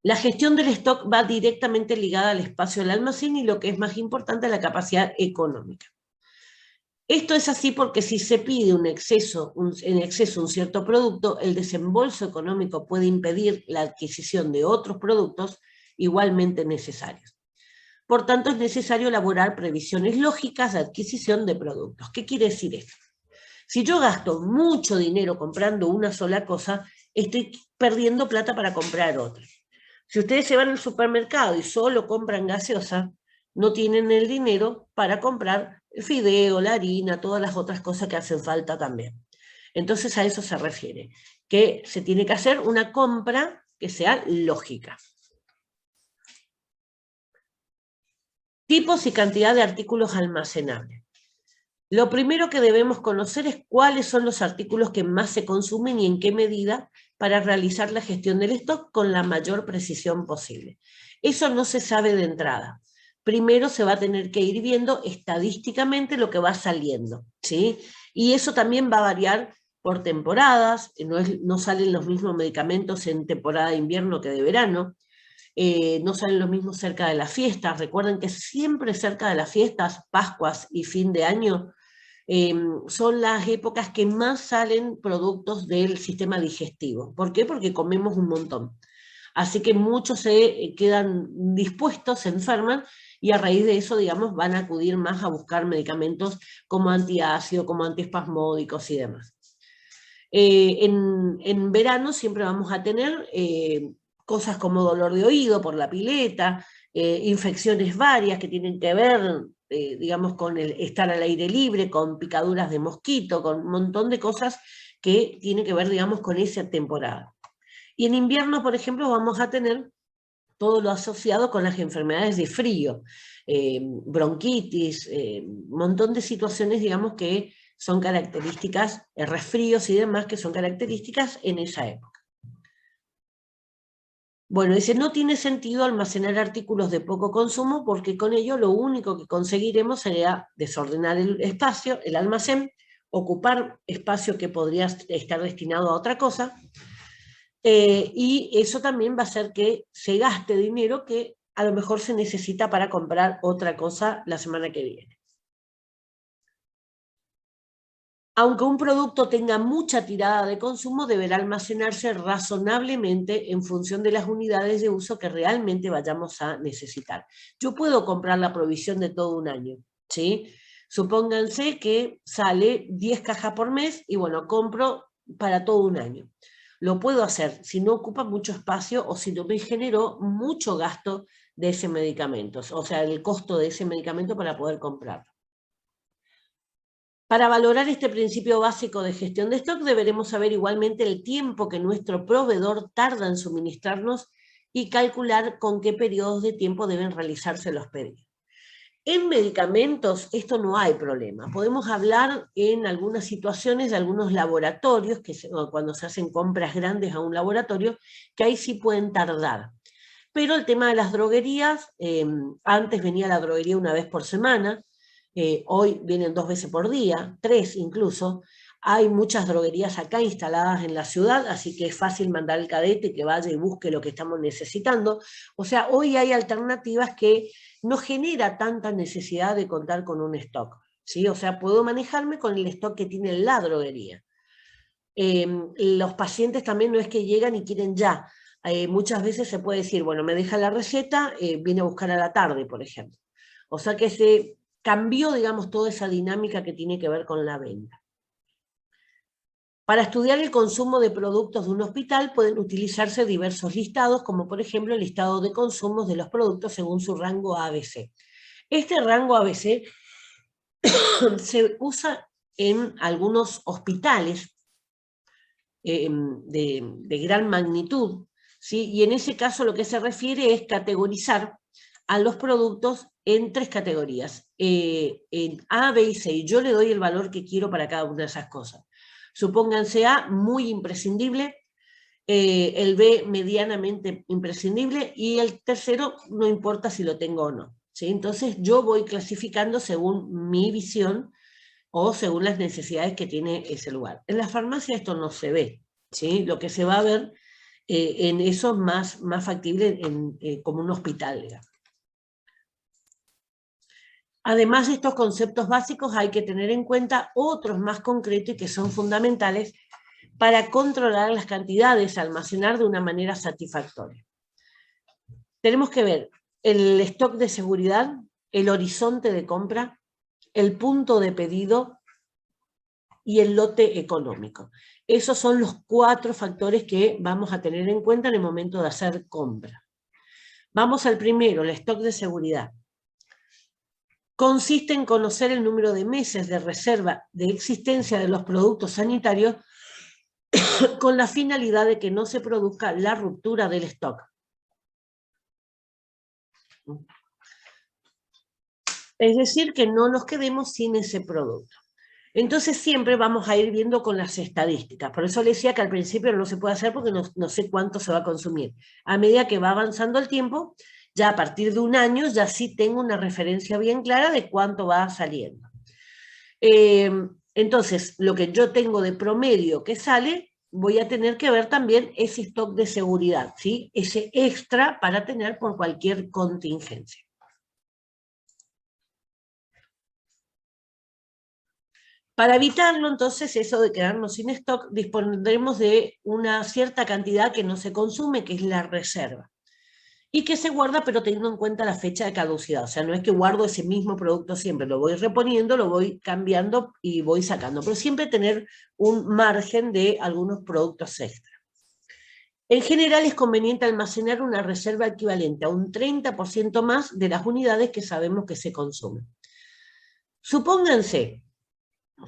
La gestión del stock va directamente ligada al espacio del almacén y, lo que es más importante, a la capacidad económica. Esto es así porque si se pide en exceso un cierto producto, el desembolso económico puede impedir la adquisición de otros productos igualmente necesarios. Por tanto, es necesario elaborar previsiones lógicas de adquisición de productos. ¿Qué quiere decir esto? Si yo gasto mucho dinero comprando una sola cosa, estoy perdiendo plata para comprar otra. Si ustedes se van al supermercado y solo compran gaseosa, no tienen el dinero para comprar el fideo, la harina, todas las otras cosas que hacen falta también. Entonces a eso se refiere, que se tiene que hacer una compra que sea lógica. Tipos y cantidad de artículos almacenables. Lo primero que debemos conocer es cuáles son los artículos que más se consumen y en qué medida, para realizar la gestión del stock con la mayor precisión posible. Eso no se sabe de entrada. Primero se va a tener que ir viendo estadísticamente lo que va saliendo, ¿sí? Y eso también va a variar por temporadas. No salen los mismos medicamentos en temporada de invierno que de verano. No salen los mismos cerca de las fiestas. Recuerden que siempre cerca de las fiestas, Pascuas y fin de año, son las épocas que más salen productos del sistema digestivo. ¿Por qué? Porque comemos un montón. Así que muchos se quedan dispuestos, se enferman, y a raíz de eso, digamos, van a acudir más a buscar medicamentos como antiácido, como antiespasmódicos y demás. En verano siempre vamos a tener cosas como dolor de oído por la pileta, infecciones varias que tienen que ver, digamos, con el estar al aire libre, con picaduras de mosquito, con un montón de cosas que tienen que ver, digamos, con esa temporada. Y en invierno, por ejemplo, vamos a tener todo lo asociado con las enfermedades de frío, bronquitis, un montón de situaciones, digamos, que son características, resfríos y demás, que son características en esa época. Bueno, dice, no tiene sentido almacenar artículos de poco consumo porque con ello lo único que conseguiremos sería desordenar el espacio, el almacén, ocupar espacio que podría estar destinado a otra cosa, y eso también va a hacer que se gaste dinero que a lo mejor se necesita para comprar otra cosa la semana que viene. Aunque un producto tenga mucha tirada de consumo, deberá almacenarse razonablemente en función de las unidades de uso que realmente vayamos a necesitar. Yo puedo comprar la provisión de todo un año, ¿sí? Supónganse que sale 10 cajas por mes y bueno, compro para todo un año. Lo puedo hacer si no ocupa mucho espacio o si no me generó mucho gasto de ese medicamento, o sea, el costo de ese medicamento para poder comprarlo. Para valorar este principio básico de gestión de stock, deberemos saber igualmente el tiempo que nuestro proveedor tarda en suministrarnos y calcular con qué periodos de tiempo deben realizarse los pedidos. En medicamentos esto no hay problema. Podemos hablar en algunas situaciones de algunos laboratorios, cuando se hacen compras grandes a un laboratorio, que ahí sí pueden tardar. Pero el tema de las droguerías, antes venía la droguería una vez por semana, hoy vienen 2 veces por día, 3 incluso. Hay muchas droguerías acá instaladas en la ciudad, así que es fácil mandar el cadete que vaya y busque lo que estamos necesitando. O sea, hoy hay alternativas que no genera tanta necesidad de contar con un stock, ¿sí? O sea, puedo manejarme con el stock que tiene la droguería. Los pacientes también no es que llegan y quieren ya. Muchas veces se puede decir, bueno, me deja la receta, viene a buscar a la tarde, por ejemplo. O sea que se cambió, digamos, toda esa dinámica que tiene que ver con la venta. Para estudiar el consumo de productos de un hospital pueden utilizarse diversos listados, como por ejemplo el listado de consumos de los productos según su rango ABC. Este rango ABC se usa en algunos hospitales de gran magnitud, ¿sí? Y en ese caso lo que se refiere es categorizar a los productos en 3 categorías, en A, B y C. Yo le doy el valor que quiero para cada una de esas cosas. Supónganse A, muy imprescindible, el B, medianamente imprescindible, y el tercero, no importa si lo tengo o no, ¿sí? Entonces yo voy clasificando según mi visión o según las necesidades que tiene ese lugar. En la farmacia esto no se ve, ¿sí? Lo que se va a ver en eso más factible como un hospital, digamos. Además de estos conceptos básicos, hay que tener en cuenta otros más concretos y que son fundamentales para controlar las cantidades a almacenar de una manera satisfactoria. Tenemos que ver el stock de seguridad, el horizonte de compra, el punto de pedido y el lote económico. Esos son los 4 factores que vamos a tener en cuenta en el momento de hacer compra. Vamos al primero, el stock de seguridad. Consiste en conocer el número de meses de reserva de existencia de los productos sanitarios con la finalidad de que no se produzca la ruptura del stock. Es decir, que no nos quedemos sin ese producto. Entonces siempre vamos a ir viendo con las estadísticas. Por eso le decía que al principio no se puede hacer porque no sé cuánto se va a consumir. A medida que va avanzando el tiempo, ya a partir de un año, ya sí tengo una referencia bien clara de cuánto va saliendo. Entonces, lo que yo tengo de promedio que sale, voy a tener que ver también ese stock de seguridad, ¿sí? Ese extra para tener por cualquier contingencia. Para evitarlo, entonces, eso de quedarnos sin stock, dispondremos de una cierta cantidad que no se consume, que es la reserva. Y que se guarda, pero teniendo en cuenta la fecha de caducidad. O sea, no es que guardo ese mismo producto siempre, lo voy reponiendo, lo voy cambiando y voy sacando. Pero siempre tener un margen de algunos productos extra. En general es conveniente almacenar una reserva equivalente a un 30% más de las unidades que sabemos que se consumen. Supónganse,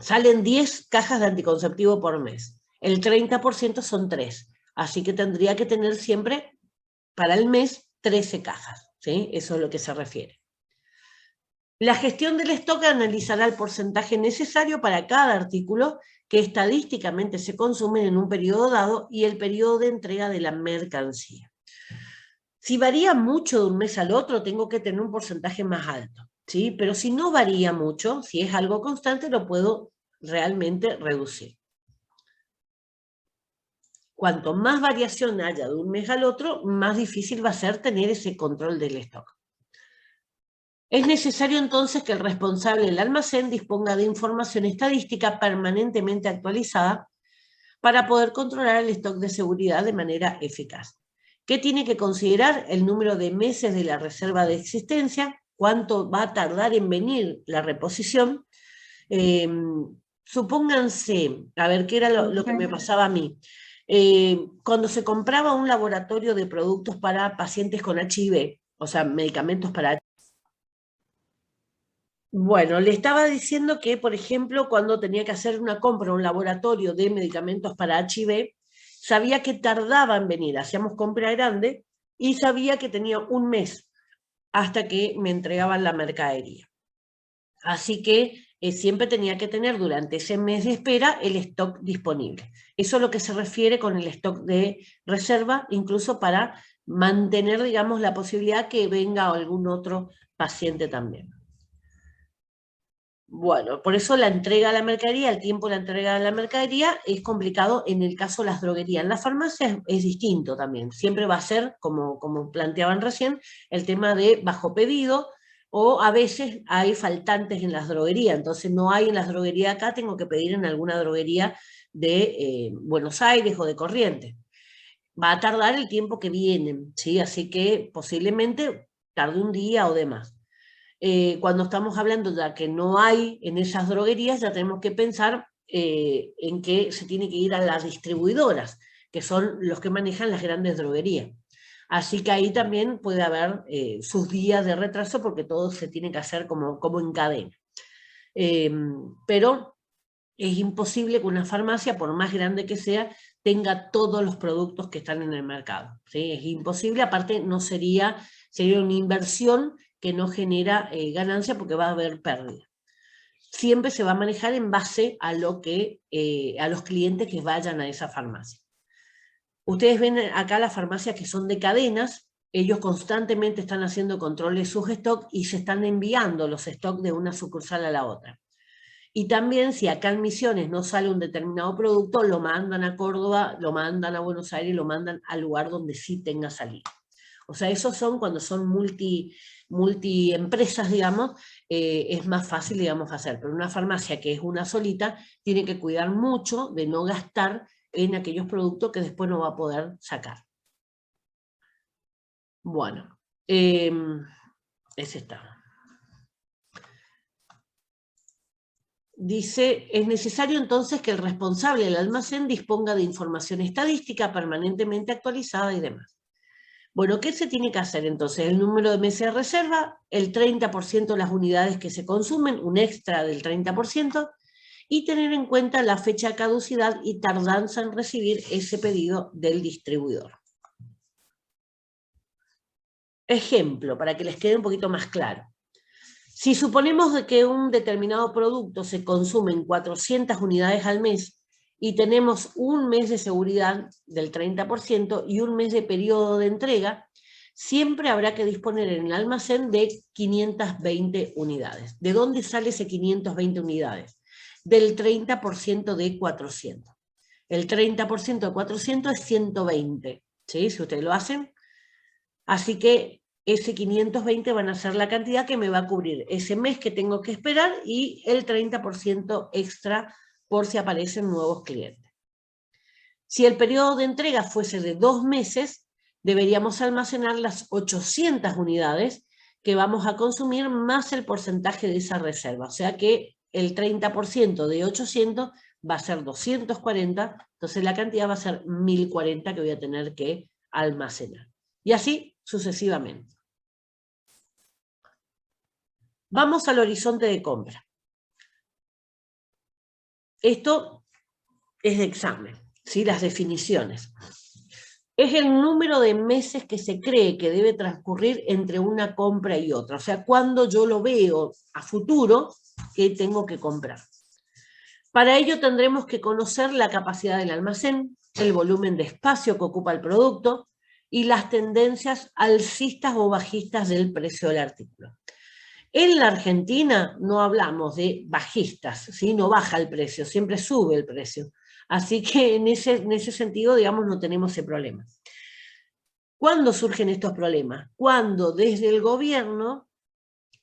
salen 10 cajas de anticonceptivo por mes. El 30% son 3. Así que tendría que tener siempre para el mes 13 cajas. ¿Sí? Eso es lo que se refiere. La gestión del stock analizará el porcentaje necesario para cada artículo que estadísticamente se consumen en un periodo dado y el periodo de entrega de la mercancía. Si varía mucho de un mes al otro, tengo que tener un porcentaje más alto, ¿sí? Pero si no varía mucho, si es algo constante, lo puedo realmente reducir. Cuanto más variación haya de un mes al otro, más difícil va a ser tener ese control del stock. Es necesario entonces que el responsable del almacén disponga de información estadística permanentemente actualizada para poder controlar el stock de seguridad de manera eficaz. ¿Qué tiene que considerar? El número de meses de la reserva de existencia, cuánto va a tardar en venir la reposición. Supónganse, a ver, ¿qué era lo que me pasaba a mí? Cuando se compraba un laboratorio de productos para pacientes con HIV, o sea, medicamentos para HIV. Bueno, le estaba diciendo que, por ejemplo, cuando tenía que hacer una compra en un laboratorio de medicamentos para HIV, sabía que tardaba en venir, hacíamos compra grande, y sabía que tenía un mes hasta que me entregaban la mercadería. Así que siempre tenía que tener durante ese mes de espera el stock disponible. Eso es lo que se refiere con el stock de reserva, incluso para mantener, digamos, la posibilidad que venga algún otro paciente también. Bueno, por eso la entrega de la mercadería, el tiempo de la entrega de la mercadería es complicado en el caso de las droguerías. En las farmacias es distinto también. Siempre va a ser, como planteaban recién, el tema de bajo pedido, o a veces hay faltantes en las droguerías. Entonces no hay en las droguerías acá, tengo que pedir en alguna droguería de Buenos Aires o de Corrientes. Va a tardar el tiempo que vienen, ¿sí? Así que posiblemente tarde un día o demás. Cuando estamos hablando de que no hay en esas droguerías, ya tenemos que pensar en que se tiene que ir a las distribuidoras, que son los que manejan las grandes droguerías. Así que ahí también puede haber sus días de retraso porque todo se tiene que hacer como en cadena. Pero es imposible que una farmacia, por más grande que sea, tenga todos los productos que están en el mercado. ¿Sí? Es imposible, aparte no sería una inversión que no genera ganancia porque va a haber pérdida. Siempre se va a manejar en base a a los clientes que vayan a esa farmacia. Ustedes ven acá las farmacias que son de cadenas, ellos constantemente están haciendo control de sus stocks y se están enviando los stocks de una sucursal a la otra. Y también si acá en Misiones no sale un determinado producto, lo mandan a Córdoba, lo mandan a Buenos Aires, lo mandan al lugar donde sí tenga salida. O sea, esos son cuando son multi empresas, digamos, es más fácil, digamos, hacer. Pero una farmacia que es una solita tiene que cuidar mucho de no gastar en aquellos productos que después no va a poder sacar. Bueno, ese está. Dice, es necesario entonces que el responsable del almacén disponga de información estadística permanentemente actualizada y demás. Bueno, ¿qué se tiene que hacer entonces? El número de meses de reserva, el 30% de las unidades que se consumen, un extra del 30%, y tener en cuenta la fecha de caducidad y tardanza en recibir ese pedido del distribuidor. Ejemplo, para que les quede un poquito más claro. Si suponemos que un determinado producto se consume en 400 unidades al mes y tenemos un mes de seguridad del 30% y un mes de periodo de entrega, siempre habrá que disponer en el almacén de 520 unidades. ¿De dónde sale ese 520 unidades? Del 30% de 400. El 30% de 400 es 120, ¿sí? Si ustedes lo hacen. Así que ese 520 van a ser la cantidad que me va a cubrir ese mes que tengo que esperar y el 30% extra por si aparecen nuevos clientes. Si el periodo de entrega fuese de 2 meses, deberíamos almacenar las 800 unidades que vamos a consumir más el porcentaje de esa reserva. O sea que el 30% de 800 va a ser 240, entonces la cantidad va a ser 1040 que voy a tener que almacenar. Y así sucesivamente. Vamos al horizonte de compra. Esto es de examen, ¿sí? Las definiciones. Es el número de meses que se cree que debe transcurrir entre una compra y otra. O sea, cuando yo lo veo a futuro que tengo que comprar. Para ello tendremos que conocer la capacidad del almacén, el volumen de espacio que ocupa el producto y las tendencias alcistas o bajistas del precio del artículo. En la Argentina no hablamos de bajistas, ¿sí? No baja el precio, siempre sube el precio. Así que en ese sentido, digamos, no tenemos ese problema. ¿Cuándo surgen estos problemas? Cuando desde el gobierno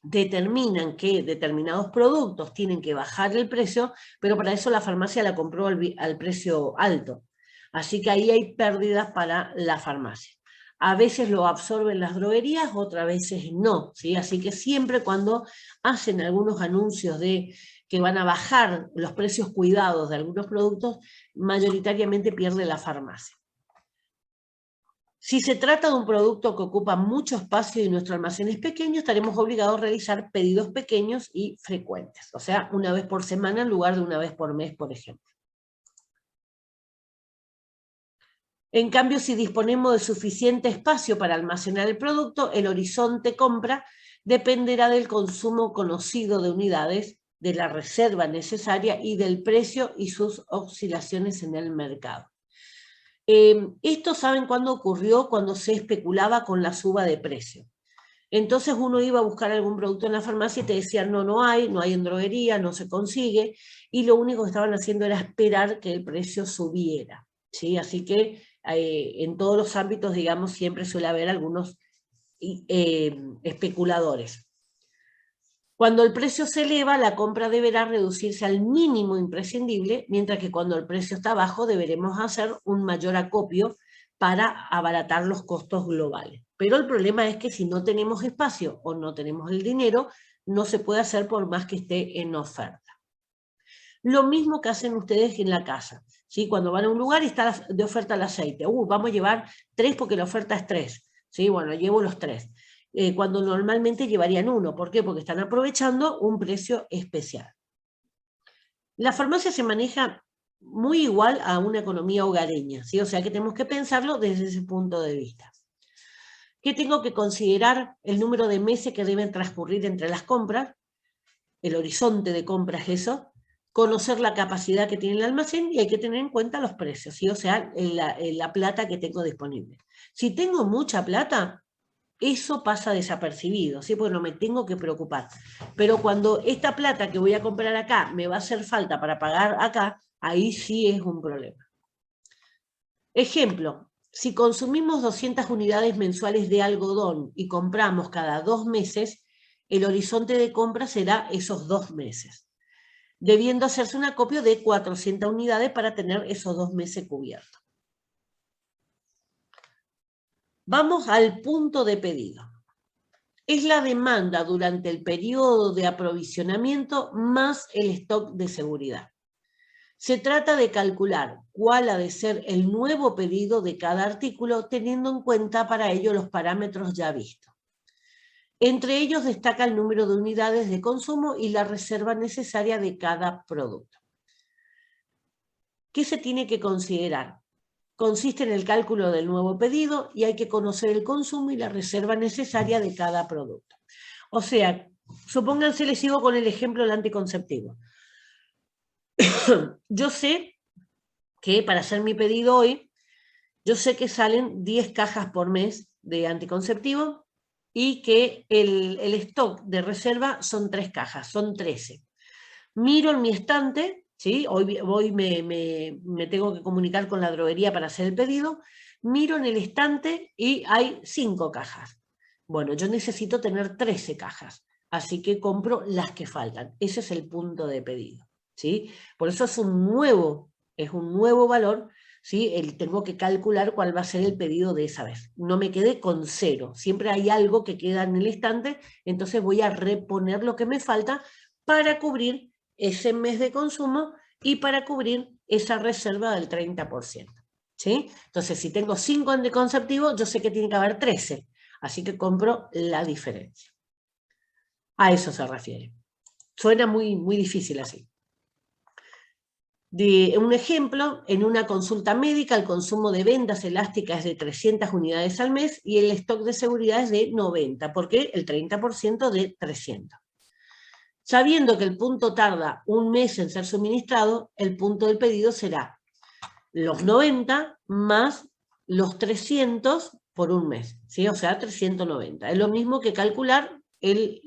determinan que determinados productos tienen que bajar el precio, pero para eso la farmacia la compró al precio alto. Así que ahí hay pérdidas para la farmacia. A veces lo absorben las droguerías, otras veces no, ¿sí? Así que siempre cuando hacen algunos anuncios de que van a bajar los precios cuidados de algunos productos, mayoritariamente pierde la farmacia. Si se trata de un producto que ocupa mucho espacio y nuestro almacén es pequeño, estaremos obligados a realizar pedidos pequeños y frecuentes, o sea, una vez por semana en lugar de una vez por mes, por ejemplo. En cambio, si disponemos de suficiente espacio para almacenar el producto, el horizonte compra dependerá del consumo conocido de unidades, de la reserva necesaria y del precio y sus oscilaciones en el mercado. Esto, ¿saben cuándo ocurrió? Cuando se especulaba con la suba de precio. Entonces uno iba a buscar algún producto en la farmacia y te decían, no hay en droguería, no se consigue, y lo único que estaban haciendo era esperar que el precio subiera, ¿sí? Así que en todos los ámbitos, digamos, siempre suele haber algunos especuladores. Cuando el precio se eleva, la compra deberá reducirse al mínimo imprescindible, mientras que cuando el precio está bajo deberemos hacer un mayor acopio para abaratar los costos globales. Pero el problema es que si no tenemos espacio o no tenemos el dinero, no se puede hacer por más que esté en oferta. Lo mismo que hacen ustedes en la casa, ¿sí? Cuando van a un lugar y está de oferta el aceite. Vamos a llevar 3 porque la oferta es 3. ¿Sí? Bueno, llevo los 3. Cuando normalmente llevarían 1. ¿Por qué? Porque están aprovechando un precio especial. La farmacia se maneja muy igual a una economía hogareña, ¿sí? O sea que tenemos que pensarlo desde ese punto de vista. ¿Qué tengo que considerar? El número de meses que deben transcurrir entre las compras, el horizonte de compras, eso, conocer la capacidad que tiene el almacén y hay que tener en cuenta los precios, ¿sí? O sea, la plata que tengo disponible. Si tengo mucha plata, eso pasa desapercibido, ¿sí? Porque no me tengo que preocupar. Pero cuando esta plata que voy a comprar acá me va a hacer falta para pagar acá, ahí sí es un problema. Ejemplo, si consumimos 200 unidades mensuales de algodón y compramos cada 2 meses, el horizonte de compra será esos 2 meses, debiendo hacerse un acopio de 400 unidades para tener esos 2 meses cubiertos. Vamos al punto de pedido. Es la demanda durante el periodo de aprovisionamiento más el stock de seguridad. Se trata de calcular cuál ha de ser el nuevo pedido de cada artículo, teniendo en cuenta para ello los parámetros ya vistos. Entre ellos destaca el número de unidades de consumo y la reserva necesaria de cada producto. ¿Qué se tiene que considerar? Consiste en el cálculo del nuevo pedido y hay que conocer el consumo y la reserva necesaria de cada producto. O sea, supónganse, les sigo con el ejemplo del anticonceptivo. Yo sé que para hacer mi pedido hoy, yo sé que salen 10 cajas por mes de anticonceptivo y que el stock de reserva son 3 cajas, son 13. Miro en mi estante, ¿sí? Hoy me tengo que comunicar con la droguería para hacer el pedido, miro en el estante y hay 5 cajas. Bueno, yo necesito tener 13 cajas, así que compro las que faltan. Ese es el punto de pedido, ¿sí? Por eso es un nuevo valor, ¿sí? Tengo que calcular cuál va a ser el pedido de esa vez. No me quedé con 0, siempre hay algo que queda en el estante, entonces voy a reponer lo que me falta para cubrir ese mes de consumo y para cubrir esa reserva del 30%, ¿sí? Entonces, si tengo 5 anticonceptivos, yo sé que tiene que haber 13. Así que compro la diferencia. A eso se refiere. Suena muy, muy difícil así. Un ejemplo, en una consulta médica el consumo de vendas elásticas es de 300 unidades al mes y el stock de seguridad es de 90, porque el 30% de 300. Sabiendo que el punto tarda un mes en ser suministrado, el punto del pedido será los 90 más los 300 por un mes, ¿sí? O sea, 390. Es lo mismo que calcular el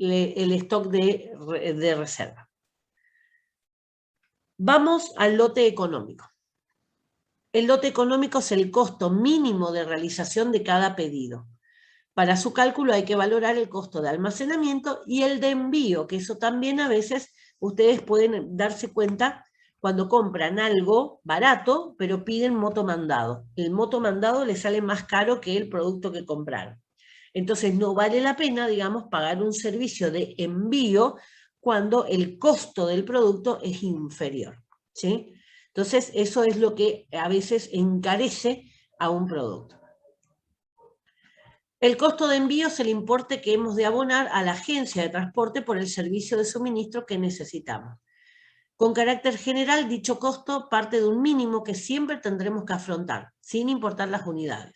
stock de reserva. Vamos al lote económico. El lote económico es el costo mínimo de realización de cada pedido. Para su cálculo hay que valorar el costo de almacenamiento y el de envío, que eso también a veces ustedes pueden darse cuenta cuando compran algo barato, pero piden motomandado. El motomandado les sale más caro que el producto que compraron. Entonces no vale la pena, digamos, pagar un servicio de envío cuando el costo del producto es inferior, ¿sí? Entonces eso es lo que a veces encarece a un producto. El costo de envío es el importe que hemos de abonar a la agencia de transporte por el servicio de suministro que necesitamos. Con carácter general, dicho costo parte de un mínimo que siempre tendremos que afrontar, sin importar las unidades.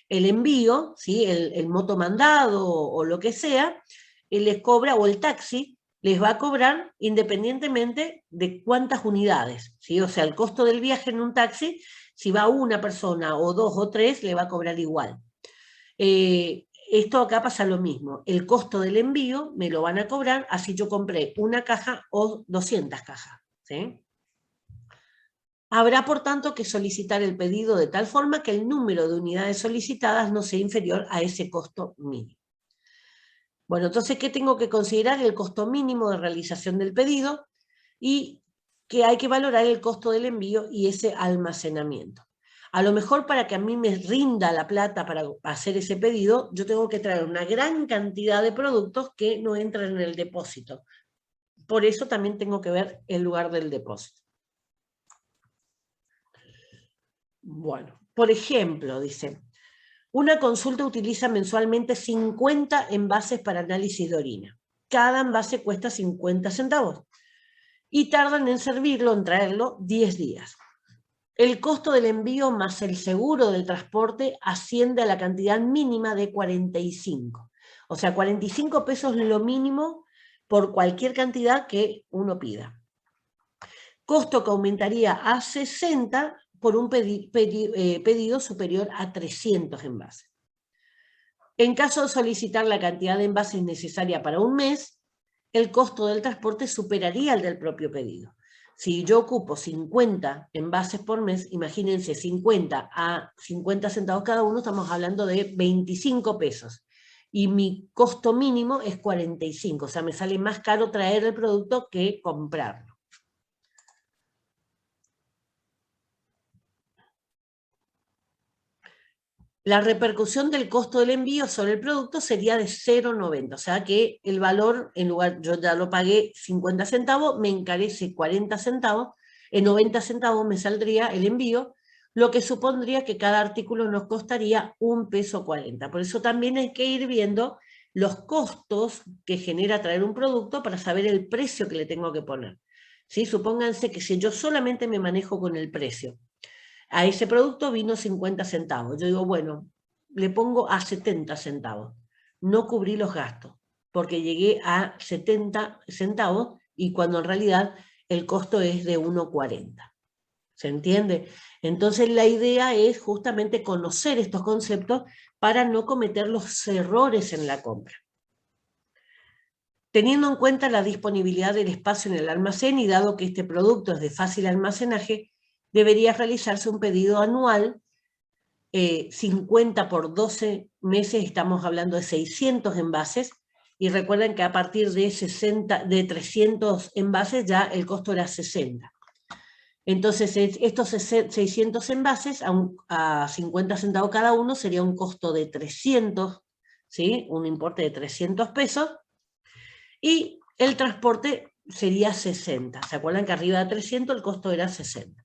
El envío, ¿sí? el motomandado o lo que sea, les cobra, o el taxi, les va a cobrar independientemente de cuántas unidades, ¿sí? O sea, el costo del viaje en un taxi, si va una persona o 2 o 3, le va a cobrar igual. Esto acá pasa lo mismo. El costo del envío me lo van a cobrar así yo compré una caja o 200 cajas, ¿sí? Habrá, por tanto, que solicitar el pedido de tal forma que el número de unidades solicitadas no sea inferior a ese costo mínimo. Bueno, entonces, ¿qué tengo que considerar? El costo mínimo de realización del pedido y que hay que valorar el costo del envío y ese almacenamiento. A lo mejor para que a mí me rinda la plata para hacer ese pedido, yo tengo que traer una gran cantidad de productos que no entran en el depósito. Por eso también tengo que ver el lugar del depósito. Bueno, por ejemplo, dice, una consulta utiliza mensualmente 50 envases para análisis de orina. Cada envase cuesta 50 centavos y tardan en servirlo, en traerlo, 10 días. El costo del envío más el seguro del transporte asciende a la cantidad mínima de 45. O sea, 45 pesos lo mínimo por cualquier cantidad que uno pida. Costo que aumentaría a 60 por un pedido superior a 300 envases. En caso de solicitar la cantidad de envases necesaria para un mes, el costo del transporte superaría el del propio pedido. Si yo ocupo 50 envases por mes, imagínense 50 a 50 centavos cada uno, estamos hablando de 25 pesos. Y mi costo mínimo es 45, o sea, me sale más caro traer el producto que comprarlo. La repercusión del costo del envío sobre el producto sería de 0,90, o sea que el valor, en lugar, yo ya lo pagué 50 centavos, me encarece 40 centavos, en 90 centavos me saldría el envío, lo que supondría que cada artículo nos costaría 1,40 peso. Por eso también hay que ir viendo los costos que genera traer un producto para saber el precio que le tengo que poner. ¿Sí? Supónganse que si yo solamente me manejo con el precio, a ese producto vino 50 centavos. Yo digo, bueno, le pongo a 70 centavos. No cubrí los gastos, porque llegué a 70 centavos y cuando en realidad el costo es de 1,40. ¿Se entiende? Entonces la idea es justamente conocer estos conceptos para no cometer los errores en la compra. Teniendo en cuenta la disponibilidad del espacio en el almacén y dado que este producto es de fácil almacenaje, debería realizarse un pedido anual 50 por 12 meses, estamos hablando de 600 envases, y recuerden que a partir de 300 envases ya el costo era 60. Entonces, estos 600 envases a 50 centavos cada uno sería un costo de 300, ¿sí? Un importe de 300 pesos, y el transporte sería 60. ¿Se acuerdan que arriba de 300 el costo era 60?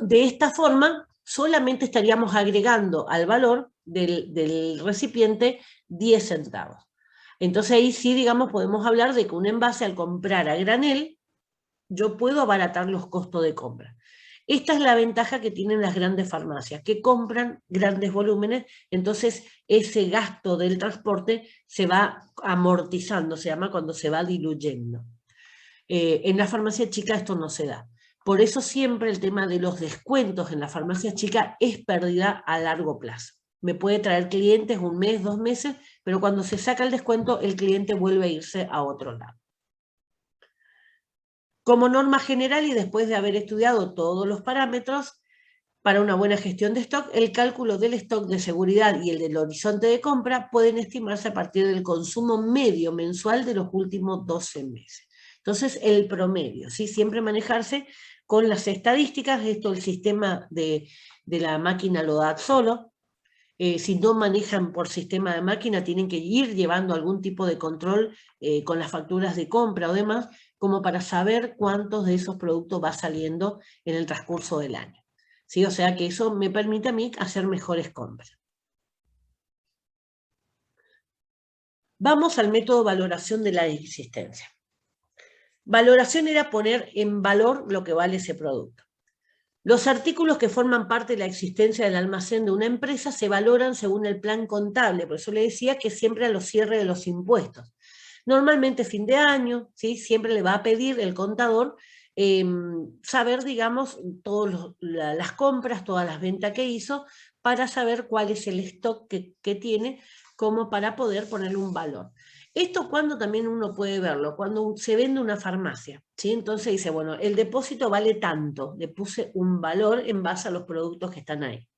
De esta forma, solamente estaríamos agregando al valor del recipiente 10 centavos. Entonces ahí sí, digamos, podemos hablar de que un envase al comprar a granel, yo puedo abaratar los costos de compra. Esta es la ventaja que tienen las grandes farmacias, que compran grandes volúmenes, entonces ese gasto del transporte se va amortizando, se llama cuando se va diluyendo. En la farmacia chica esto no se da. Por eso siempre el tema de los descuentos en la farmacia chica es pérdida a largo plazo. Me puede traer clientes 1 mes, 2 meses, pero cuando se saca el descuento, el cliente vuelve a irse a otro lado. Como norma general, y después de haber estudiado todos los parámetros, para una buena gestión de stock, el cálculo del stock de seguridad y el del horizonte de compra pueden estimarse a partir del consumo medio mensual de los últimos 12 meses. Entonces, el promedio, ¿sí? Siempre manejarse con las estadísticas. Esto el sistema de la máquina lo da solo. Si no manejan por sistema de máquina, tienen que ir llevando algún tipo de control con las facturas de compra o demás, como para saber cuántos de esos productos va saliendo en el transcurso del año. ¿Sí? O sea que eso me permite a mí hacer mejores compras. Vamos al método de valoración de la existencia. Valoración era poner en valor lo que vale ese producto. Los artículos que forman parte de la existencia del almacén de una empresa se valoran según el plan contable, por eso le decía que siempre a los cierres de los impuestos. Normalmente fin de año, ¿sí? Siempre le va a pedir el contador saber, digamos, todas las compras, todas las ventas que hizo, para saber cuál es el stock que tiene, como para poder ponerle un valor. Esto cuando también uno puede verlo, cuando se vende una farmacia, ¿sí? Entonces dice, bueno, el depósito vale tanto, le puse un valor en base a los productos que están ahí.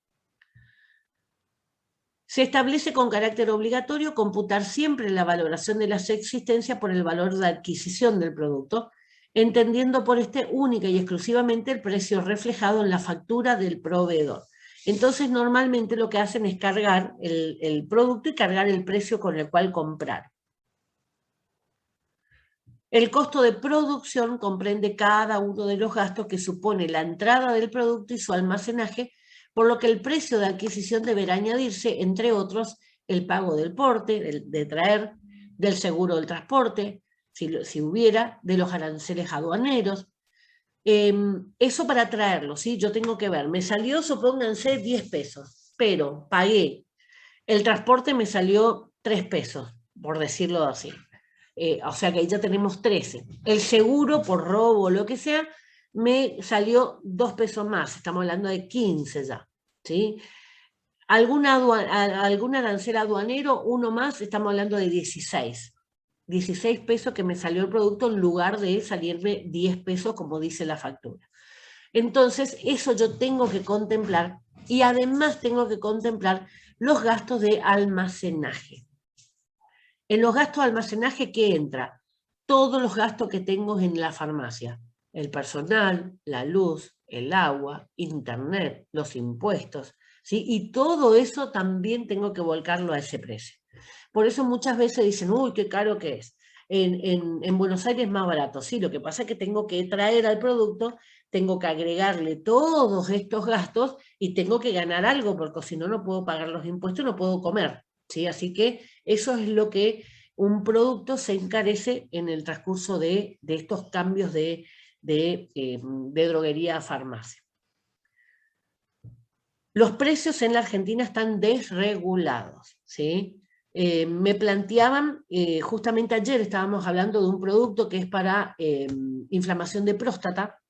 Se establece con carácter obligatorio computar siempre la valoración de la existencia por el valor de adquisición del producto, entendiendo por este única y exclusivamente el precio reflejado en la factura del proveedor. Entonces, normalmente lo que hacen es cargar el producto y cargar el precio con el cual comprar. El costo de producción comprende cada uno de los gastos que supone la entrada del producto y su almacenaje, por lo que el precio de adquisición deberá añadirse, entre otros, el pago del porte, de traer, del seguro del transporte, si hubiera, de los aranceles aduaneros. Eso para traerlo, ¿sí? Yo tengo que ver, me salió, supónganse, 10 pesos, pero pagué. El transporte me salió 3 pesos, por decirlo así. O sea que ahí ya tenemos 13. El seguro por robo o lo que sea, me salió 2 pesos más, estamos hablando de 15 ya, ¿sí? Algún arancel aduanero, uno más, estamos hablando de 16. 16 pesos que me salió el producto en lugar de salirme 10 pesos como dice la factura. Entonces, eso yo tengo que contemplar, y además tengo que contemplar los gastos de almacenaje. En los gastos de almacenaje, ¿qué entra? Todos los gastos que tengo en la farmacia. El personal, la luz, el agua, internet, los impuestos, ¿sí? Y todo eso también tengo que volcarlo a ese precio. Por eso muchas veces dicen, uy, qué caro que es. En Buenos Aires es más barato. Sí, lo que pasa es que tengo que traer al producto, tengo que agregarle todos estos gastos y tengo que ganar algo, porque si no, no puedo pagar los impuestos, no puedo comer. ¿Sí? Así que eso es lo que un producto se encarece en el transcurso de estos cambios de droguería a farmacia. Los precios en la Argentina están desregulados, ¿sí? Me planteaban, justamente ayer estábamos hablando de un producto que es para inflamación de próstata,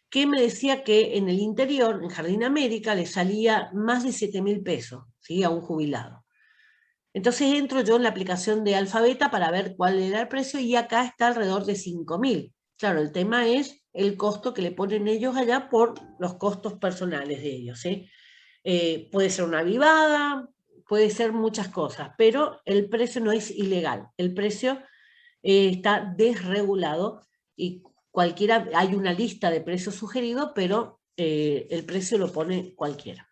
que me decía que en el interior, en Jardín América, le salía más de 7.000 pesos, ¿sí? A un jubilado. Entonces entro yo en la aplicación de Alfabeta para ver cuál era el precio y acá está alrededor de 5.000. Claro, el tema es el costo que le ponen ellos allá por los costos personales de ellos, ¿sí? Puede ser una vivada, puede ser muchas cosas, pero el precio no es ilegal, el precio está desregulado y cualquiera, hay una lista de precios sugeridos, pero el precio lo pone cualquiera.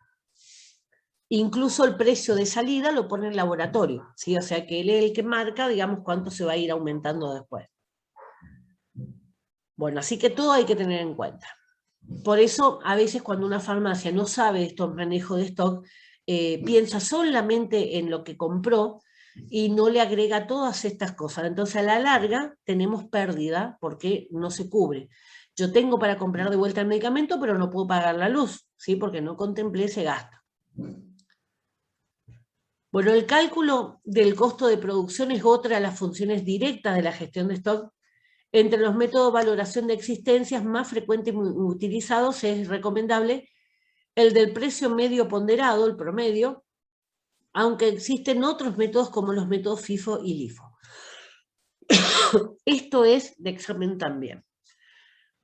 Incluso el precio de salida lo pone el laboratorio, ¿sí? O sea que él es el que marca, digamos, cuánto se va a ir aumentando después. Bueno, así que todo hay que tener en cuenta. Por eso, a veces cuando una farmacia no sabe estos manejos de stock, piensa solamente en lo que compró y no le agrega todas estas cosas. Entonces, a la larga, tenemos pérdida porque no se cubre. Yo tengo para comprar de vuelta el medicamento, pero no puedo pagar la luz, ¿sí? Porque no contemplé ese gasto. Bueno, el cálculo del costo de producción es otra de las funciones directas de la gestión de stock. Entre los métodos de valoración de existencias más frecuentes utilizados es recomendable el del precio medio ponderado, el promedio, aunque existen otros métodos como los métodos FIFO y LIFO. Esto es de examen también.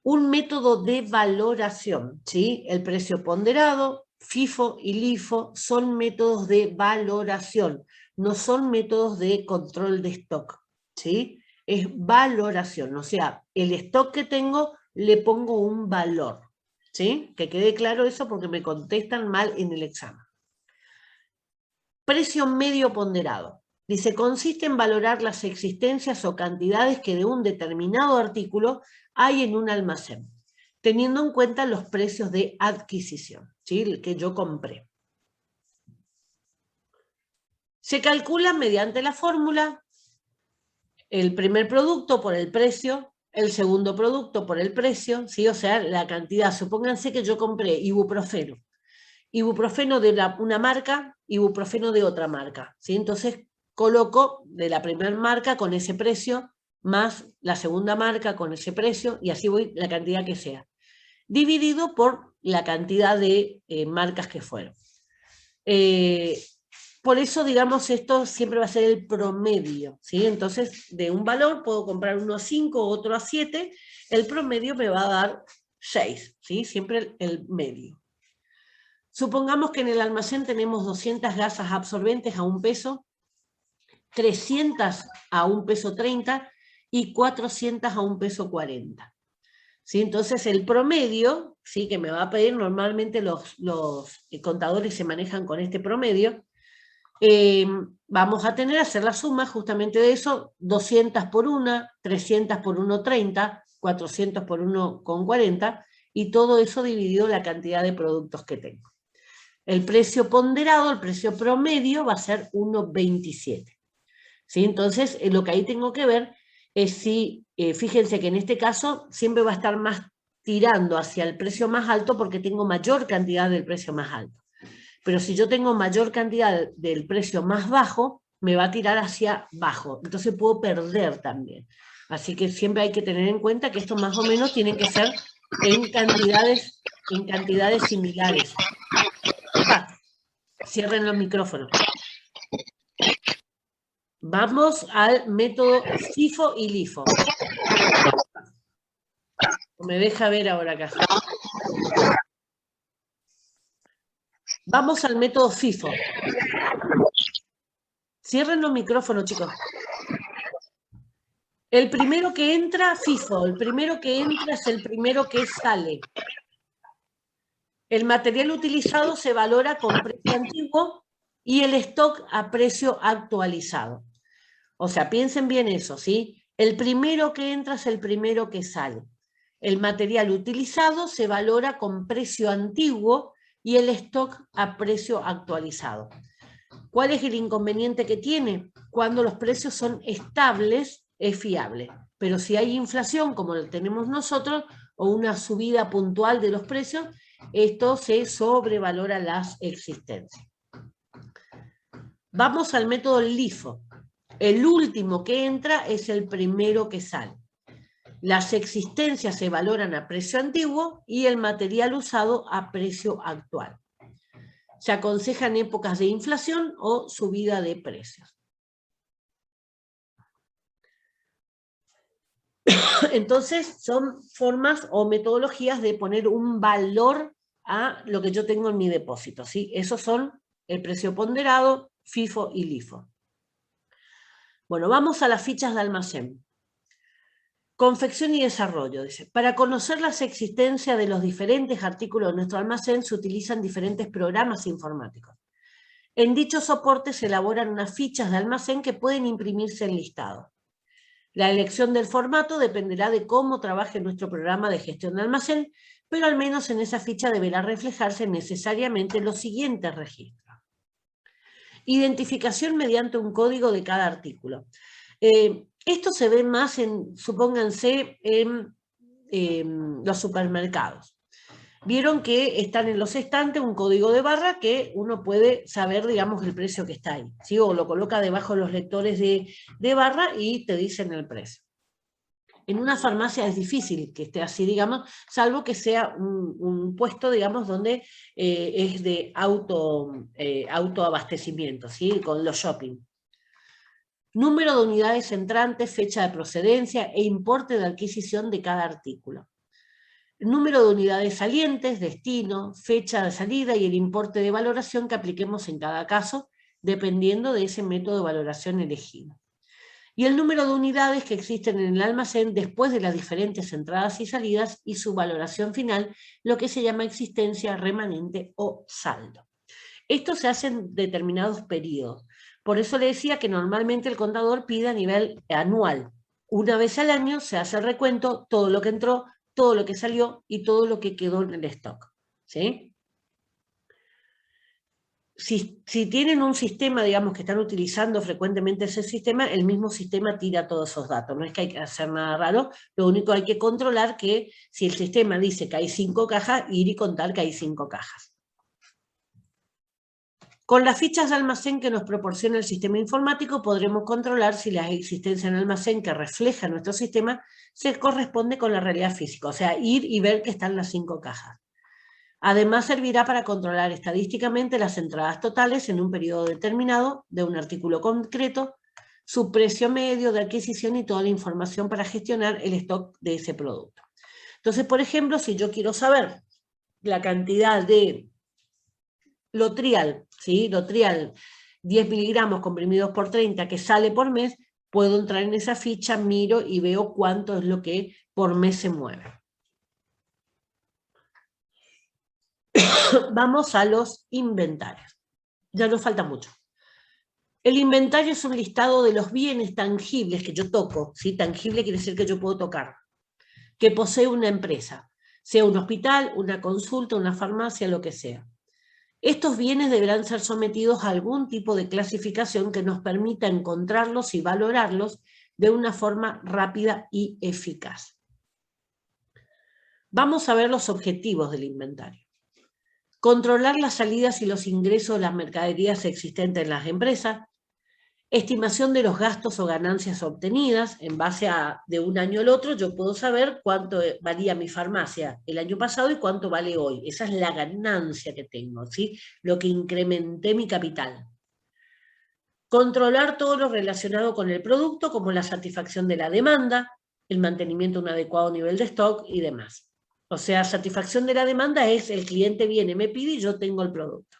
Un método de valoración, ¿sí? El precio ponderado, FIFO y LIFO son métodos de valoración, no son métodos de control de stock, ¿sí? Es valoración, o sea, el stock que tengo le pongo un valor, ¿sí? Que quede claro eso porque me contestan mal en el examen. Precio medio ponderado. Dice, consiste en valorar las existencias o cantidades que de un determinado artículo hay en un almacén, teniendo en cuenta los precios de adquisición, ¿sí? El que yo compré. Se calcula mediante la fórmula el primer producto por el precio, el segundo producto por el precio, ¿sí? O sea, la cantidad. Supónganse que yo compré ibuprofeno. Ibuprofeno de una marca, ibuprofeno de otra marca, ¿sí? Entonces coloco de la primera marca con ese precio, más la segunda marca con ese precio, y así voy la cantidad que sea, dividido por la cantidad de marcas que fueron. Por eso, digamos, esto siempre va a ser el promedio, ¿sí? Entonces, de un valor puedo comprar uno a 5, otro a 7, el promedio me va a dar 6, ¿sí? Siempre el medio. Supongamos que en el almacén tenemos 200 gasas absorbentes a $1, 300 a $1.30 y 400 a $1.40. ¿Sí? Entonces el promedio, ¿sí? Que me va a pedir, normalmente los contadores se manejan con este promedio, vamos a tener, hacer la suma justamente de eso, 200 por 1, 300 por 1,30, 400 por 1,40, y todo eso dividido la cantidad de productos que tengo. El precio ponderado, el precio promedio va a ser 1,27. ¿Sí? Entonces, lo que ahí tengo que ver es si, fíjense que en este caso siempre va a estar más tirando hacia el precio más alto porque tengo mayor cantidad del precio más alto. Pero si yo tengo mayor cantidad del precio más bajo, me va a tirar hacia bajo. Entonces puedo perder también. Así que siempre hay que tener en cuenta que esto más o menos tiene que ser en cantidades similares. Cierren los micrófonos. Vamos al método FIFO y LIFO. Me deja ver ahora acá. Vamos al método FIFO. Cierren los micrófonos, chicos. El primero que entra, FIFO. El primero que entra es el primero que sale. El material utilizado se valora con precio antiguo y el stock a precio actualizado. O sea, piensen bien eso, ¿sí? El primero que entra es el primero que sale. El material utilizado se valora con precio antiguo y el stock a precio actualizado. ¿Cuál es el inconveniente que tiene? Cuando los precios son estables, es fiable. Pero si hay inflación, como lo tenemos nosotros, o una subida puntual de los precios, esto se sobrevalora las existencias. Vamos al método LIFO. El último que entra es el primero que sale. Las existencias se valoran a precio antiguo y el material usado a precio actual. Se aconseja en épocas de inflación o subida de precios. Entonces son formas o metodologías de poner un valor a lo que yo tengo en mi depósito, ¿sí? Esos son el precio ponderado, FIFO y LIFO. Bueno, vamos a las fichas de almacén. Confección y desarrollo, dice. Para conocer la existencia de los diferentes artículos de nuestro almacén se utilizan diferentes programas informáticos. En dichos soportes se elaboran unas fichas de almacén que pueden imprimirse en listado. La elección del formato dependerá de cómo trabaje nuestro programa de gestión de almacén, pero al menos en esa ficha deberá reflejarse necesariamente los siguientes registros. Identificación mediante un código de cada artículo. Esto se ve más supónganse, en los supermercados. Vieron que están en los estantes un código de barra que uno puede saber, digamos, el precio que está ahí, ¿sí? O lo coloca debajo de los lectores de barra y te dicen el precio. En una farmacia es difícil que esté así, digamos, salvo que sea un puesto, digamos, donde es de autoabastecimiento, ¿sí? Con los shopping. Número de unidades entrantes, fecha de procedencia e importe de adquisición de cada artículo. Número de unidades salientes, destino, fecha de salida y el importe de valoración que apliquemos en cada caso, dependiendo de ese método de valoración elegido. Y el número de unidades que existen en el almacén después de las diferentes entradas y salidas y su valoración final, lo que se llama existencia, remanente o saldo. Esto se hace en determinados periodos. Por eso le decía que normalmente el contador pide a nivel anual. Una vez al año se hace el recuento, todo lo que entró, todo lo que salió y todo lo que quedó en el stock, ¿sí? Si tienen un sistema, digamos, que están utilizando frecuentemente ese sistema, el mismo sistema tira todos esos datos. No es que hay que hacer nada raro, lo único que hay que controlar que si el sistema dice que hay 5 cajas, ir y contar que hay 5 cajas. Con las fichas de almacén que nos proporciona el sistema informático podremos controlar si la existencia en almacén que refleja nuestro sistema se corresponde con la realidad física, o sea, ir y ver que están las 5 cajas. Además, servirá para controlar estadísticamente las entradas totales en un periodo determinado de un artículo concreto, su precio medio de adquisición y toda la información para gestionar el stock de ese producto. Entonces, por ejemplo, si yo quiero saber la cantidad de Lotrial, ¿sí? Lotrial 10 miligramos comprimidos por 30 que sale por mes, puedo entrar en esa ficha, miro y veo cuánto es lo que por mes se mueve. Vamos a los inventarios. Ya nos falta mucho. El inventario es un listado de los bienes tangibles que yo toco, ¿sí? Tangible quiere decir que yo puedo tocar, que posee una empresa, sea un hospital, una consulta, una farmacia, lo que sea. Estos bienes deberán ser sometidos a algún tipo de clasificación que nos permita encontrarlos y valorarlos de una forma rápida y eficaz. Vamos a ver los objetivos del inventario. Controlar las salidas y los ingresos de las mercaderías existentes en las empresas, estimación de los gastos o ganancias obtenidas, en base a de un año al otro yo puedo saber cuánto valía mi farmacia el año pasado y cuánto vale hoy. Esa es la ganancia que tengo, ¿sí? Lo que incrementé mi capital. Controlar todo lo relacionado con el producto, como la satisfacción de la demanda, el mantenimiento de un adecuado nivel de stock y demás. O sea, satisfacción de la demanda es el cliente viene, me pide y yo tengo el producto.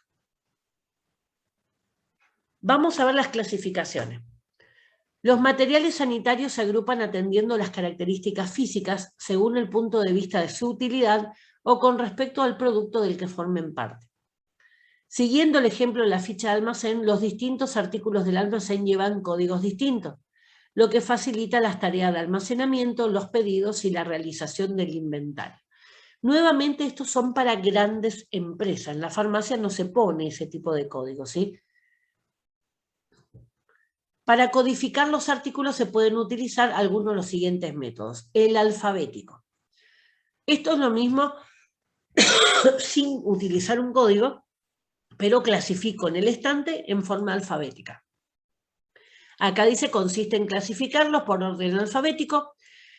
Vamos a ver las clasificaciones. Los materiales sanitarios se agrupan atendiendo las características físicas según el punto de vista de su utilidad o con respecto al producto del que formen parte. Siguiendo el ejemplo de la ficha de almacén, los distintos artículos del almacén llevan códigos distintos, lo que facilita las tareas de almacenamiento, los pedidos y la realización del inventario. Nuevamente, estos son para grandes empresas. En la farmacia no se pone ese tipo de código, ¿sí? Para codificar los artículos se pueden utilizar algunos de los siguientes métodos. El alfabético. Esto es lo mismo sin utilizar un código, pero clasifico en el estante en forma alfabética. Acá dice, consiste en clasificarlos por orden alfabético.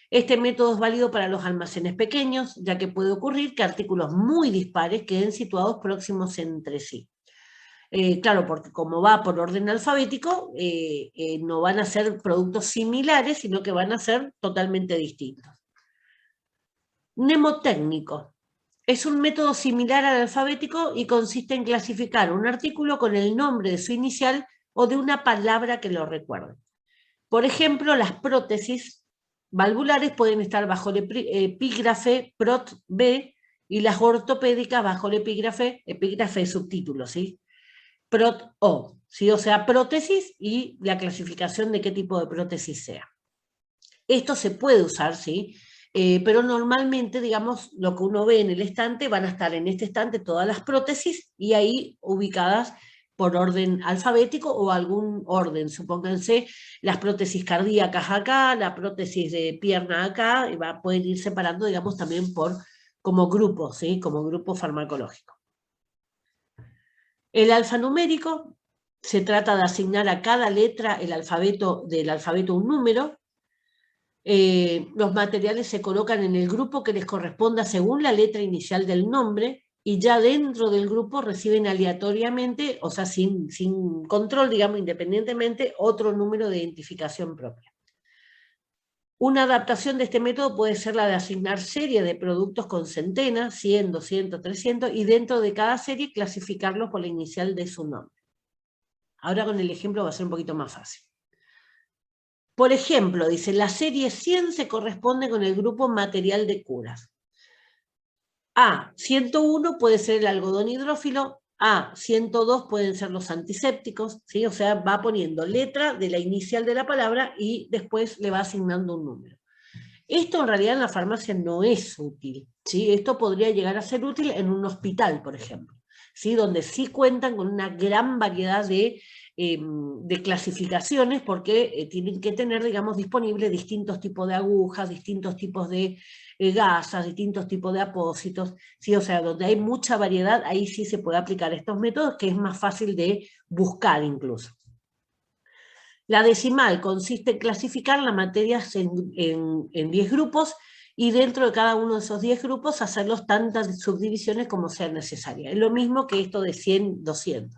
Este método es válido para los almacenes pequeños, ya que puede ocurrir que artículos muy dispares queden situados próximos entre sí. Claro, porque como va por orden alfabético, no van a ser productos similares, sino que van a ser totalmente distintos. Mnemotécnico. Es un método similar al alfabético y consiste en clasificar un artículo con el nombre de su inicial o de una palabra que lo recuerde. Por ejemplo, las prótesis valvulares pueden estar bajo el epígrafe PROT-B y las ortopédicas bajo el epígrafe subtítulo, ¿sí? PROT-O, ¿sí? O sea, prótesis y la clasificación de qué tipo de prótesis sea. Esto se puede usar, ¿sí? Pero normalmente, digamos, lo que uno ve en el estante, van a estar en este estante todas las prótesis y ahí ubicadas por orden alfabético o algún orden. Supónganse las prótesis cardíacas acá, la prótesis de pierna acá, y pueden ir separando, digamos, también como grupo, ¿sí? Como grupo farmacológico. El alfanumérico se trata de asignar a cada letra del alfabeto un número. Los materiales se colocan en el grupo que les corresponda según la letra inicial del nombre y ya dentro del grupo reciben aleatoriamente, o sea, sin control, digamos, independientemente, otro número de identificación propia. Una adaptación de este método puede ser la de asignar series de productos con centenas, 100, 200, 300, y dentro de cada serie clasificarlos por la inicial de su nombre. Ahora con el ejemplo va a ser un poquito más fácil. Por ejemplo, dice, la serie 100 se corresponde con el grupo material de curas. A101 puede ser el algodón hidrófilo, A102 pueden ser los antisépticos, ¿sí? O sea, va poniendo letra de la inicial de la palabra y después le va asignando un número. Esto en realidad en la farmacia no es útil, ¿sí? Esto podría llegar a ser útil en un hospital, por ejemplo, ¿sí? Donde sí cuentan con una gran variedad de clasificaciones porque tienen que tener, digamos, disponibles distintos tipos de agujas, distintos tipos de gasas, distintos tipos de apósitos, ¿sí? O sea, donde hay mucha variedad, ahí sí se puede aplicar estos métodos, que es más fácil de buscar incluso. La decimal consiste en clasificar las materias en 10 grupos y dentro de cada uno de esos 10 grupos hacerlos tantas subdivisiones como sean necesarias. Es lo mismo que esto de 100, 200.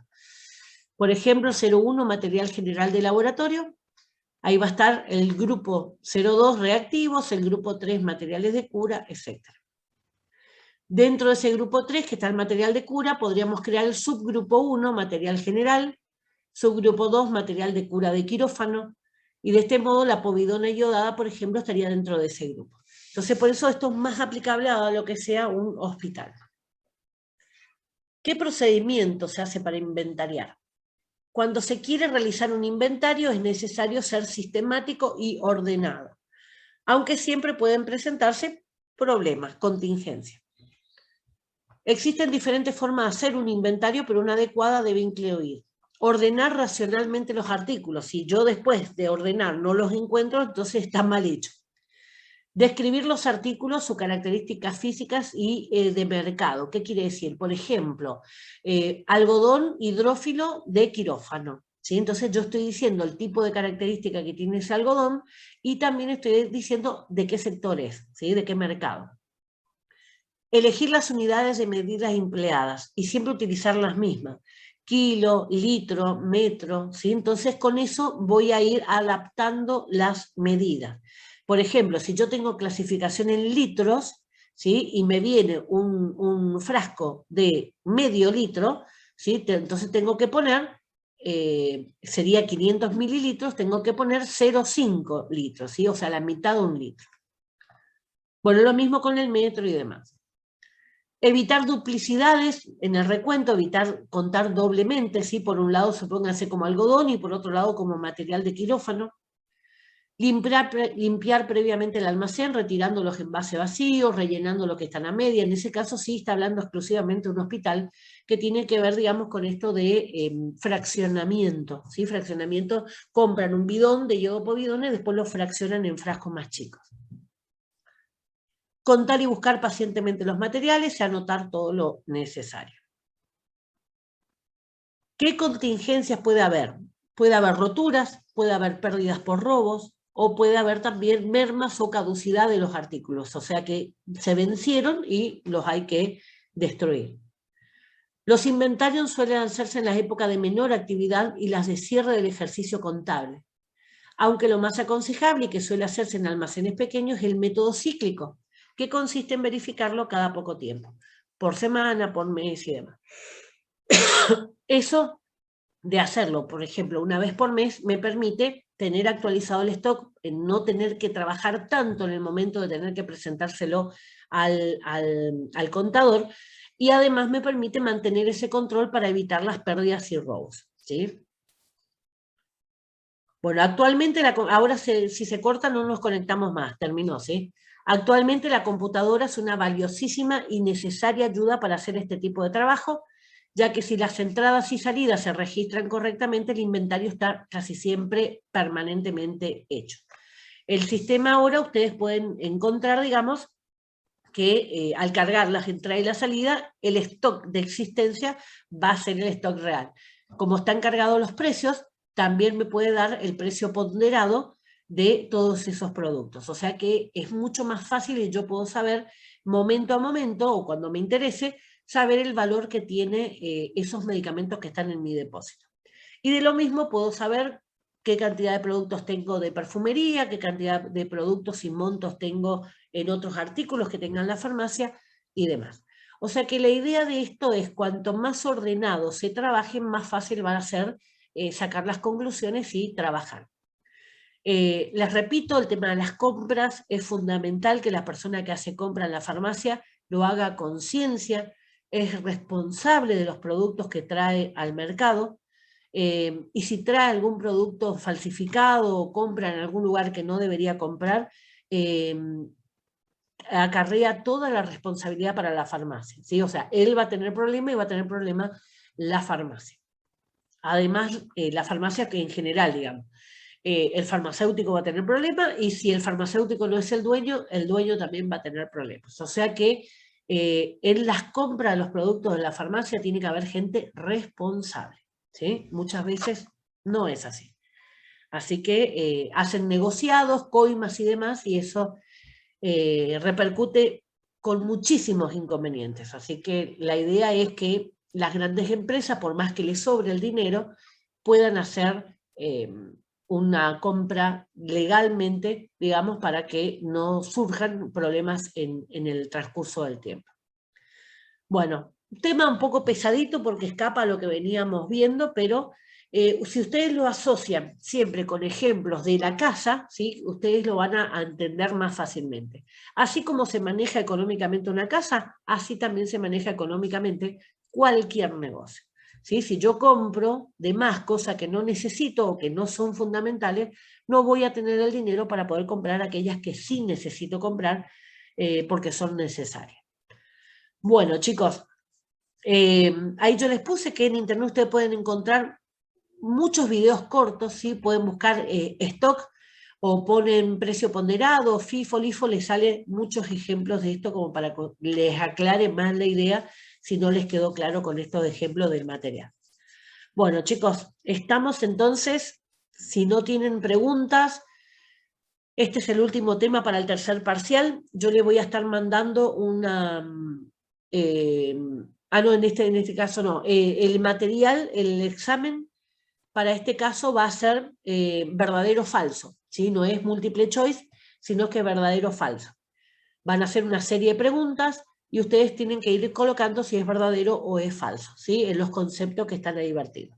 Por ejemplo, 01, material general de laboratorio. Ahí va a estar el grupo 02, reactivos, el grupo 3, materiales de cura, etc. Dentro de ese grupo 3, que está el material de cura, podríamos crear el subgrupo 1, material general, subgrupo 2, material de cura de quirófano, y de este modo la povidona iodada, por ejemplo, estaría dentro de ese grupo. Entonces, por eso esto es más aplicable a lo que sea un hospital. ¿Qué procedimiento se hace para inventariar? Cuando se quiere realizar un inventario es necesario ser sistemático y ordenado, aunque siempre pueden presentarse problemas, contingencias. Existen diferentes formas de hacer un inventario, pero una adecuada debe incluir ordenar racionalmente los artículos. Si yo después de ordenar no los encuentro, entonces está mal hecho. Describir los artículos, sus características físicas y de mercado. ¿Qué quiere decir? Por ejemplo, algodón hidrófilo de quirófano. ¿Sí? Entonces yo estoy diciendo el tipo de característica que tiene ese algodón y también estoy diciendo de qué sector es, ¿sí? De qué mercado. Elegir las unidades de medidas empleadas y siempre utilizar las mismas. Kilo, litro, metro, ¿sí? Entonces con eso voy a ir adaptando las medidas. Por ejemplo, si yo tengo clasificación en litros, ¿sí? Y me viene un frasco de medio litro, ¿sí? Entonces tengo que poner, sería 500 mililitros, tengo que poner 0,5 litros, ¿sí? O sea, la mitad de un litro. Bueno, lo mismo con el metro y demás. Evitar duplicidades en el recuento, evitar contar doblemente, ¿sí? Por un lado supóngase como algodón y por otro lado como material de quirófano. Limpiar previamente el almacén, retirando los envases vacíos, rellenando lo que están a media. En ese caso sí está hablando exclusivamente de un hospital que tiene que ver, digamos, con esto de fraccionamiento, ¿sí? Fraccionamiento, compran un bidón de iodopovidona y después lo fraccionan en frascos más chicos. Contar y buscar pacientemente los materiales y anotar todo lo necesario. ¿Qué contingencias puede haber? Puede haber roturas, puede haber pérdidas por robos, o puede haber también mermas o caducidad de los artículos, o sea que se vencieron y los hay que destruir. Los inventarios suelen hacerse en las épocas de menor actividad y las de cierre del ejercicio contable. Aunque lo más aconsejable y que suele hacerse en almacenes pequeños es el método cíclico, que consiste en verificarlo cada poco tiempo, por semana, por mes y demás. Eso de hacerlo, por ejemplo, una vez por mes, me permite tener actualizado el stock, no tener que trabajar tanto en el momento de tener que presentárselo al contador, y además me permite mantener ese control para evitar las pérdidas y robos, ¿sí? Bueno, actualmente, ahora si se corta no nos conectamos más, terminó, ¿sí? Actualmente la computadora es una valiosísima y necesaria ayuda para hacer este tipo de trabajo, ya que si las entradas y salidas se registran correctamente, el inventario está casi siempre permanentemente hecho. El sistema ahora ustedes pueden encontrar, digamos, que al cargar las entradas y la salida, el stock de existencia va a ser el stock real. Como están cargados los precios, también me puede dar el precio ponderado de todos esos productos. O sea que es mucho más fácil y yo puedo saber momento a momento, o cuando me interese, saber el valor que tiene esos medicamentos que están en mi depósito. Y de lo mismo puedo saber qué cantidad de productos tengo de perfumería, qué cantidad de productos y montos tengo en otros artículos que tengan la farmacia y demás. O sea que la idea de esto es cuanto más ordenado se trabaje, más fácil va a ser sacar las conclusiones y trabajar. Les repito, el tema de las compras es fundamental que la persona que hace compra en la farmacia lo haga a conciencia, es responsable de los productos que trae al mercado, y si trae algún producto falsificado o compra en algún lugar que no debería comprar, acarrea toda la responsabilidad para la farmacia, ¿sí? O sea, él va a tener problema y va a tener problema la farmacia. Además, la farmacia que en general, digamos. El farmacéutico va a tener problemas, y si el farmacéutico no es el dueño también va a tener problemas. O sea que en las compras de los productos de la farmacia tiene que haber gente responsable, ¿sí? Muchas veces no es así. Así que hacen negociados, coimas y demás, y eso repercute con muchísimos inconvenientes. Así que la idea es que las grandes empresas, por más que les sobre el dinero, puedan hacer una compra legalmente, digamos, para que no surjan problemas en el transcurso del tiempo. Bueno, tema un poco pesadito porque escapa a lo que veníamos viendo, pero si ustedes lo asocian siempre con ejemplos de la casa, ¿sí? Ustedes lo van a entender más fácilmente. Así como se maneja económicamente una casa, así también se maneja económicamente cualquier negocio, ¿sí? Si yo compro de más cosas que no necesito o que no son fundamentales, no voy a tener el dinero para poder comprar aquellas que sí necesito comprar porque son necesarias. Bueno, chicos, ahí yo les puse que en internet ustedes pueden encontrar muchos videos cortos, ¿sí? Pueden buscar stock o ponen precio ponderado, FIFO, LIFO, les salen muchos ejemplos de esto como para que les aclare más la idea si no les quedó claro con estos ejemplos del material. Bueno, chicos, estamos entonces, si no tienen preguntas, este es el último tema para el tercer parcial. Yo le voy a estar mandando una... no, en este caso no. El material, el examen, para este caso va a ser verdadero o falso, ¿sí? No es múltiple choice, sino que verdadero o falso. Van a hacer una serie de preguntas y ustedes tienen que ir colocando si es verdadero o es falso, ¿sí? En los conceptos que están ahí vertidos.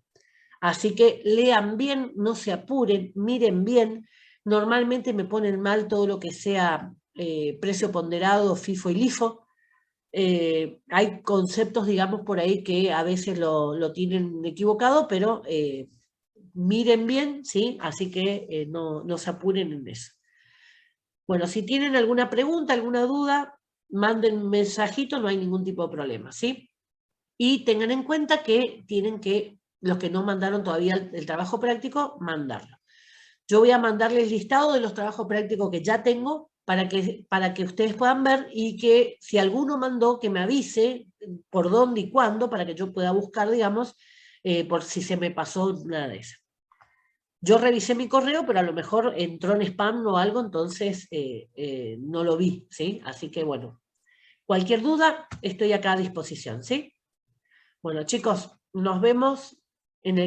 Así que lean bien, no se apuren, miren bien. Normalmente me ponen mal todo lo que sea precio ponderado, FIFO y LIFO. Hay conceptos, digamos, por ahí que a veces lo tienen equivocado, pero miren bien, ¿sí? Así que no se apuren en eso. Bueno, si tienen alguna pregunta, alguna duda, manden un mensajito, no hay ningún tipo de problema, ¿sí? Y tengan en cuenta que tienen que, los que no mandaron todavía el trabajo práctico, mandarlo. Yo voy a mandarles el listado de los trabajos prácticos que ya tengo para que ustedes puedan ver, y que si alguno mandó, que me avise por dónde y cuándo, para que yo pueda buscar, digamos, por si se me pasó nada de eso. Yo revisé mi correo, pero a lo mejor entró en spam o algo, entonces no lo vi, ¿sí? Así que bueno, cualquier duda, estoy acá a disposición, ¿sí? Bueno, chicos, nos vemos en el